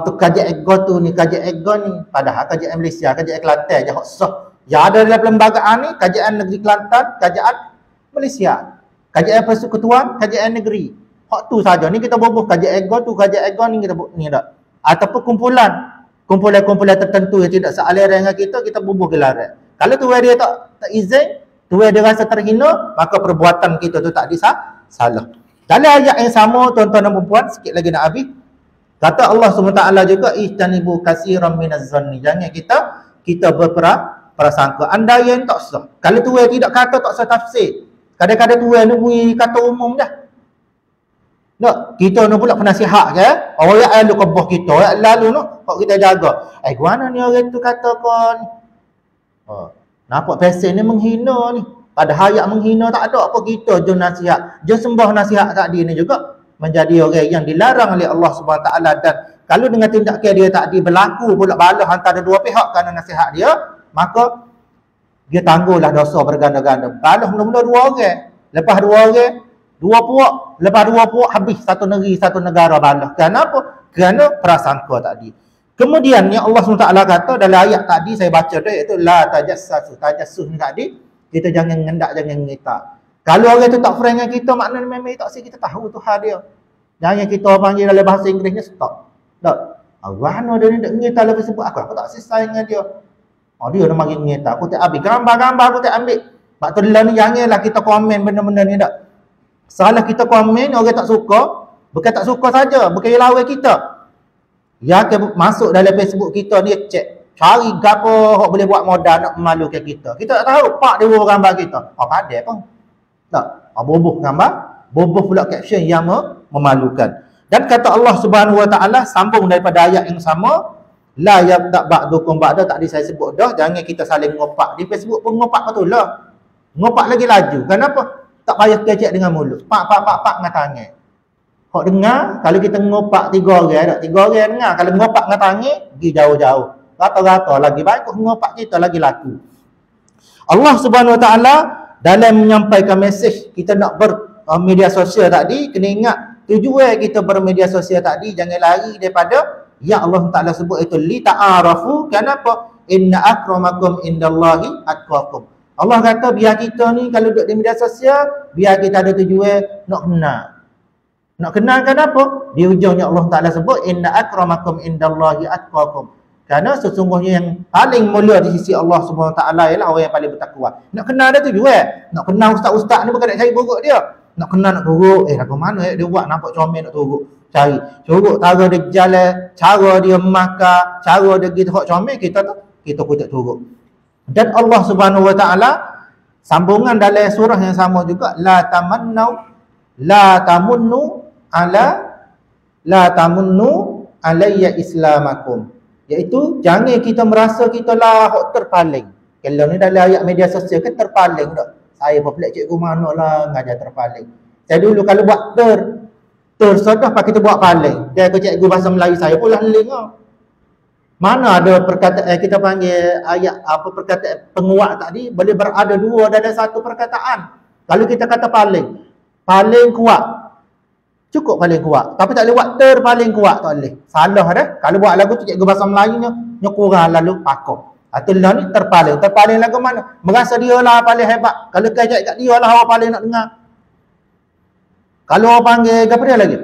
Tu kajian ego tu ni, kajian ego ni. Padahal kajian Malaysia, kajian Kelantan je hak sah. Yang ada dalam perlembagaan ni, kajian negeri Kelantan, kajian Malaysia. Kajian persekutuan, kajian negeri. Hak tu saja. Ni kita bubuh kajian ego tu, kajian ego ni kita bubuh ni tak. Ataupun kumpulan tertentu yang tidak sealiran dengan kita bubuh gelaran. Kalau tuan dia tak izin, tuan dia rasa terhina, maka perbuatan kita tu tak salah. Dalam ayat yang sama tuan-tuan dan puan, sikit lagi nak habis. Kata Allah SWT juga, istanibu kasiran minaz zanni. Jangan kita berprasangka. Andaian tak sah. Kalau tuan tidak kata tak sah tafsir. Kadang-kadang tuan ni kata umum dah. Tak, kita ni pula penasihat ke? Orang lalu kebah kita, orang lalu no, kok kita jaga. Gimana ni orang tu kata kau ni? Nampak pesen ni menghina ni. Padahal ayat menghina tak ada apa kita jom nasihat. Jom sembah nasihat tadi ni juga menjadi orang yang dilarang oleh Allah SWT. Dan kalau dengan tindakan dia tadi berlaku pula balah antara dua pihak kerana nasihat dia, maka dia tangguhlah dosa berganda-ganda. Balah mula-mula dua orang. Lepas dua orang, dua puak. Lepas dua puak habis satu negeri, satu negara balah. Kenapa? Kerana prasangka tadi. Kemudian yang Allah SWT kata dalam ayat tadi saya baca tu iaitu la tajassus. Tajassus ni tadi kita jangan ngendak, jangan ngetak. Kalau orang tu tak friend dengan kita, maknanya memang tak kita tahu Tuhan dia. Jangan kita panggil dalam bahasa Inggerisnya stop. Tak. Mana dia ni tak ngetak lepas sebut aku tak selesai dengan dia. Dia nak mari ngetak, aku tak ambil gambar-gambar, aku tak ambil. Sebab tu lah ni janganlah kita komen benda-benda ni tak. Salah kita komen orang tak suka, bukan tak suka saja, bukan lawan kita. Ya ke masuk dalam Facebook kita ni cek, cari gapo hok boleh buat modal nak memalukan kita. Kita tak tahu pak dia bubuh gambar kita. Padai pun. Tak. Bubuh gambar, bubuh pula caption yang memalukan. Dan kata Allah Subhanahu Wa Taala sambung daripada ayat yang sama, la yabda ba'dukum ba'da, tadi saya sebut dah, jangan kita saling ngopak. Di Facebook pun ngopak betul lah. Ngopak lagi laju. Kenapa? Tak payah kecek dengan mulut. Pak dengan tangan. Kau dengar, kalau kita ngopak tiga orang dengar. Kalau ngopak dengan tangan, pergi jauh-jauh. Rata-rata lagi baik, kau ngopak kita lagi laku. Allah Subhanahu Wa Taala dalam menyampaikan mesej kita nak media sosial tadi, kena ingat tujuan kita bermedia sosial tadi jangan lari daripada yang Allah Taala sebut itu li ta'arafu. Kenapa? Inna akramakum indallahi atqakum. Allah kata biar kita ni kalau duduk di media sosial, biar kita ada tujuan nak kenal. Nak kenal kenapa? Di ujungnya Allah Taala sebut inna akramakum indallahi atqakum. Kerana sesungguhnya yang paling mulia di sisi Allah Subhanahu Wa Taala ialah orang yang paling bertakwa. Nak kenal dia tujuan. Nak kenal ustaz-ustaz ni bukan nak cari buruk dia. Nak kenal nak turuk, lagu mana dia buat nampak comel nak turuk. Cari. Turuk cara dia jalan, cara dia makan, cara dia gitu hok comel kita tu kita tak turuk. Dan Allah Subhanahu Wa Taala sambungan dalam surah yang sama juga la tamunnu alayya islamakum. Iaitu jangan kita merasa kita lah hok terpaling. Kalau ni dalam ayat media sosial kan terpaling tak? Saya pula cikgu mana lah ngajar terpaling. Saya dulu kalau buat tersodah pak kita buat paling. Dia ke cikgu bahasa Melayu saya pula heling ah. Mana ada perkataan kita panggil ayat apa perkataan penguat tadi boleh berada dua dalam satu perkataan. Kalau kita kata paling kuat. Cukup paling kuat. Tapi tak boleh buat paling kuat tak boleh. Salah dah. Kalau buat lagu tu cikgu bahasa Melayunya kurang lalu pakok. Atulah ni terpaling lagu mana? Merasa dia lah paling hebat. Kalau kajak kat dia lah orang paling nak dengar. Kalau orang panggil apa dia lagi?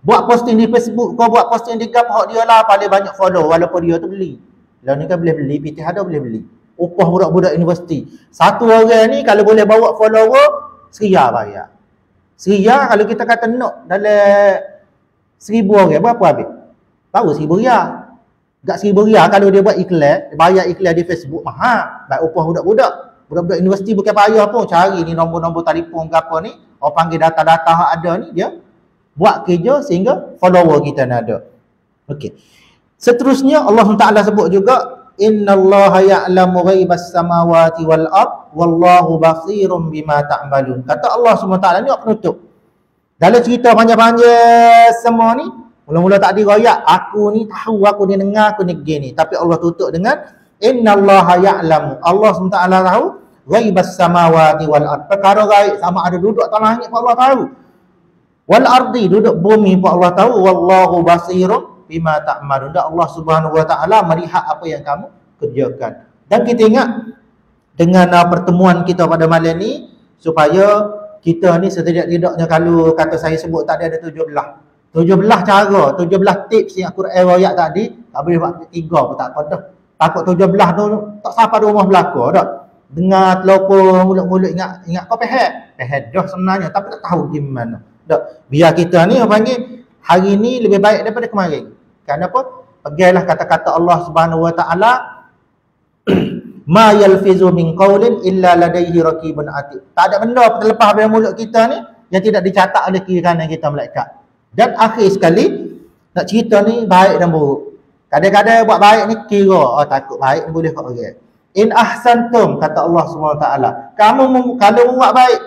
Buat posting di Facebook, kau buat posting di Gap, dia lah paling banyak follow walaupun dia tu beli. Lah ni kan boleh beli, PTH ada boleh beli. Upah budak-budak universiti. Satu orang ni kalau boleh bawa follower, Seria bayar. Seria kalau kita kata nak dalam 1000 orang, berapa habis? Tahu 1000 riyal. Gak 1000 riyal kalau dia buat iklan, bayar iklan di Facebook, mahal. Baik upah budak-budak. Budak-budak universiti bukan payah pun cari ni nombor-nombor telefon ke apa ni. Orang panggil data-data hak ada ni, dia buat kerja sehingga follower kita nak ada. Okey. Seterusnya Allah Taala sebut juga innallaha ya'lamu ghaibas samawati wal ard wallahu basirum bima ta'malun. Kata Allah SWT ni penutup. Dalam cerita panjang-panjang semua ni, mula-mula tak diroyak, aku ni tahu, aku ni dengar, aku ni gini. Tapi Allah tutup dengan innallaha ya'lamu. Allah SWT tahu ghaibas samawati wal ard. Perkara gaib sama ada duduk atas langit pun Allah tahu. Wal ardi duduk bumi pun Allah tahu. Wallahu basirum bima ta'malun. Dan Allah Subhanahu Wa Taala melihat apa yang kamu kerjakan. Dan kita ingat dengan pertemuan kita pada malam ni supaya kita ni setidak-tidaknya kalau kata saya sebut tadi ada 17 cara, 17 tips yang Quran royak tadi, tak boleh buat 3 pun tak apa dah. Takut 17 tu tak siapa ada rumah belaka dak. Dengar telopor mulut-mulut ingat kau pehet dah sebenarnya tapi tak tahu gimana. Dak. Biar kita ni orang panggil hari ni lebih baik daripada kemarin. Kenapa? Pegilah kata-kata Allah Subhanahu Wa Taala ma yalfizu min qaulin illa ladaihi raqibun atid. Tak ada benda terlepas dari mulut kita ni yang tidak dicatat oleh kiri kanan kita malaikat. Dan akhir sekali nak cerita ni baik dan buruk. Kadang-kadang buat baik ni kira takut baik ni boleh kat orang. In ahsantum kata Allah SWT, kamu kalau buat baik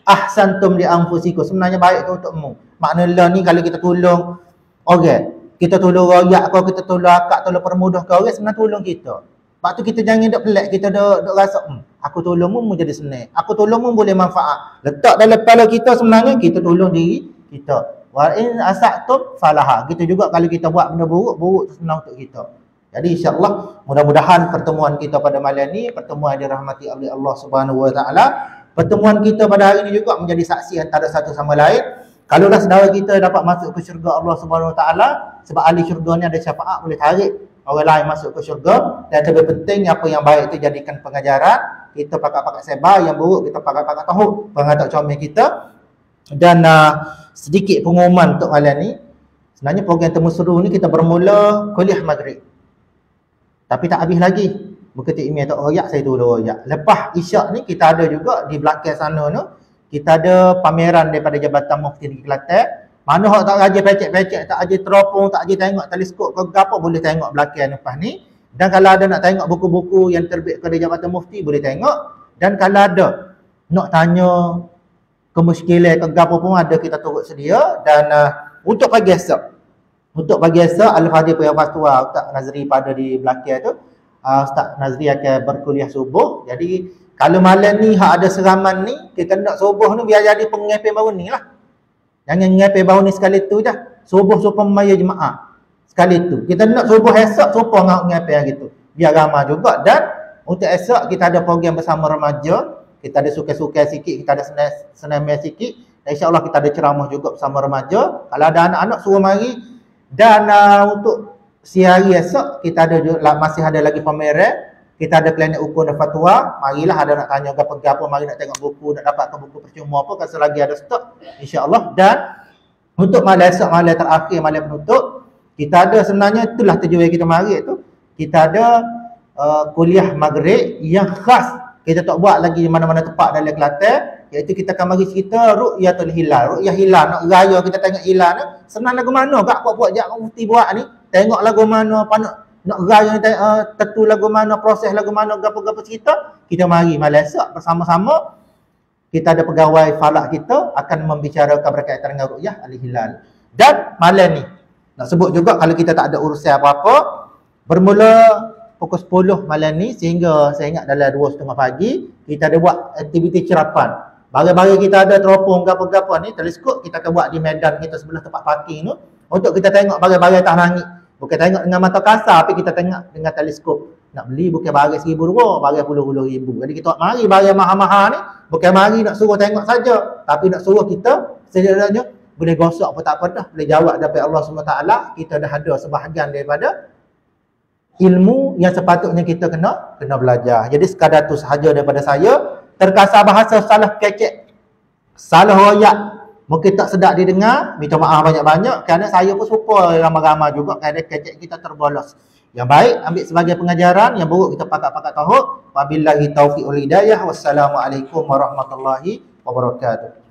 ahsantum li anfusikum, sebenarnya baik tu untukmu. Maknanya ni kalau kita tolong orang, kita tolong rakyat kau, kita tolong akak, tolong permudah kau orang, sebenarnya tolong kita. Sebab tu kita jangan duk pelik, kita duk rasa aku tolongmu jadi senang. Aku tolongmu boleh manfaat. Letak dalam kepala kita sebenarnya kita tolong diri kita. Wa in asatum falaha. Gitu juga kalau kita buat benda buruk tu senang untuk kita. Jadi insya-Allah mudah-mudahan pertemuan kita pada malam ni pertemuan yang dirahmati oleh Allah Subhanahu Wa Taala. Pertemuan kita pada hari ini juga menjadi saksi antara satu sama lain. Kalaulah saudara kita dapat masuk ke syurga Allah Subhanahu Wa Taala, sebab ahli syurga ni ada syafaat boleh tarik orang lain masuk ke syurga. Dan lebih penting apa yang baik itu jadikan pengajaran. Kita pakat-pakat sebar, yang buruk kita pakat-pakat tahu pengatak comel kita. Dan sedikit pengumuman untuk malam ni. Sebenarnya program Temu Seru ni kita bermula kuliah maghrib. Tapi tak habis lagi. Berketik email tak royak, saya tolong royak. Lepas isyak ni kita ada juga di belakang sana tu, kita ada pameran daripada Jabatan Mufti Negeri Kelantan. Mana hak tak rajin pecek-pecek, tak rajin teropong, tak rajin tengok teleskop ke apa, boleh tengok belakang lepas ni. Dan kalau ada nak tengok buku-buku yang terbit dari Jabatan Mufti, boleh tengok. Dan kalau ada nak tanya kemuskilan ke apa pun ada, kita turut sedia. Dan untuk pagi esok Al-Fadhil Punya Pastua Ustaz Nazri pada di belakang tu, Ustaz Nazri akan berkuliah subuh. Jadi kalau malam ni hak ada seraman ni, kita nak subuh ni biar jadi pengepil baru ni lah. Jangan ngepil baru ni sekali tu dah. Subuh supaya maya jemaah. Sekali tu. Kita nak subuh esok supaya ngepil hari tu. Biar ramai juga. Dan untuk esok kita ada program bersama remaja. Kita ada sukai-sukai sikit, kita ada senam sikit. Dan insya-Allah kita ada ceramah juga bersama remaja. Kalau ada anak-anak suruh mari. Dan untuk siang hari esok kita ada masih ada lagi pameran. Kita ada klinik ukur dan fatwa. Marilah ada nak tanya apa-apa, mari nak tengok buku, nak dapatkan buku percuma apa kalau selagi ada stok insya-Allah. Dan untuk malam esok, malam terakhir, malam penutup, kita ada sebenarnya itulah tujuan kita mari tu. Kita ada kuliah maghrib yang khas. Kita tak buat lagi di mana-mana tempat dalam Kelantan, iaitu kita akan bagi cerita ru'yatul hilal. Ru'yah hilal, nak raya kita tengok hilal ni, senang lagu mana kak buat jak mufti buat ni. Tengok lagu mana, apa nak raya ni, tentu lagu mana, proses lagu mana, gapo-gapo cerita. Kita mari malam esok bersama-sama. Kita ada pegawai falak kita akan membicarakan berkaitan dengan ru'yah al-hilal. Dan malam ni, nak sebut juga kalau kita tak ada urusan apa-apa, bermula pukul 10 malam ni sehingga saya ingat dalam 2:30 pagi kita ada buat aktiviti cerapan. Barang-barang kita ada teropong gapo-gapo ni, teleskop kita akan buat di medan kita sebelah tempat parking tu untuk kita tengok barang-barang atas langit. Bukan tengok dengan mata kasar tapi kita tengok dengan teleskop. Nak beli bukan barang RM1,000, barang puluh-puluh ribu. Jadi kita mari barang mahal-mahal ni bukan mari nak suruh tengok saja, tapi nak suruh kita setidaknya boleh gosok apa tak apa dah, boleh jawab daripada Allah SWT. Kita dah ada sebahagian daripada ilmu yang sepatutnya kita kena belajar. Jadi sekadar tu sahaja daripada saya. Terkasar bahasa salah kecek, salah royak, mungkin tak sedap didengar, minta maaf banyak-banyak kerana saya pun serupa ramai-ramai juga kerana kecek kita terbolos. Yang baik ambil sebagai pengajaran, yang buruk kita pakat-pakat tahu. Wabillahi taufiq wal hidayah. Wassalamualaikum warahmatullahi wabarakatuh.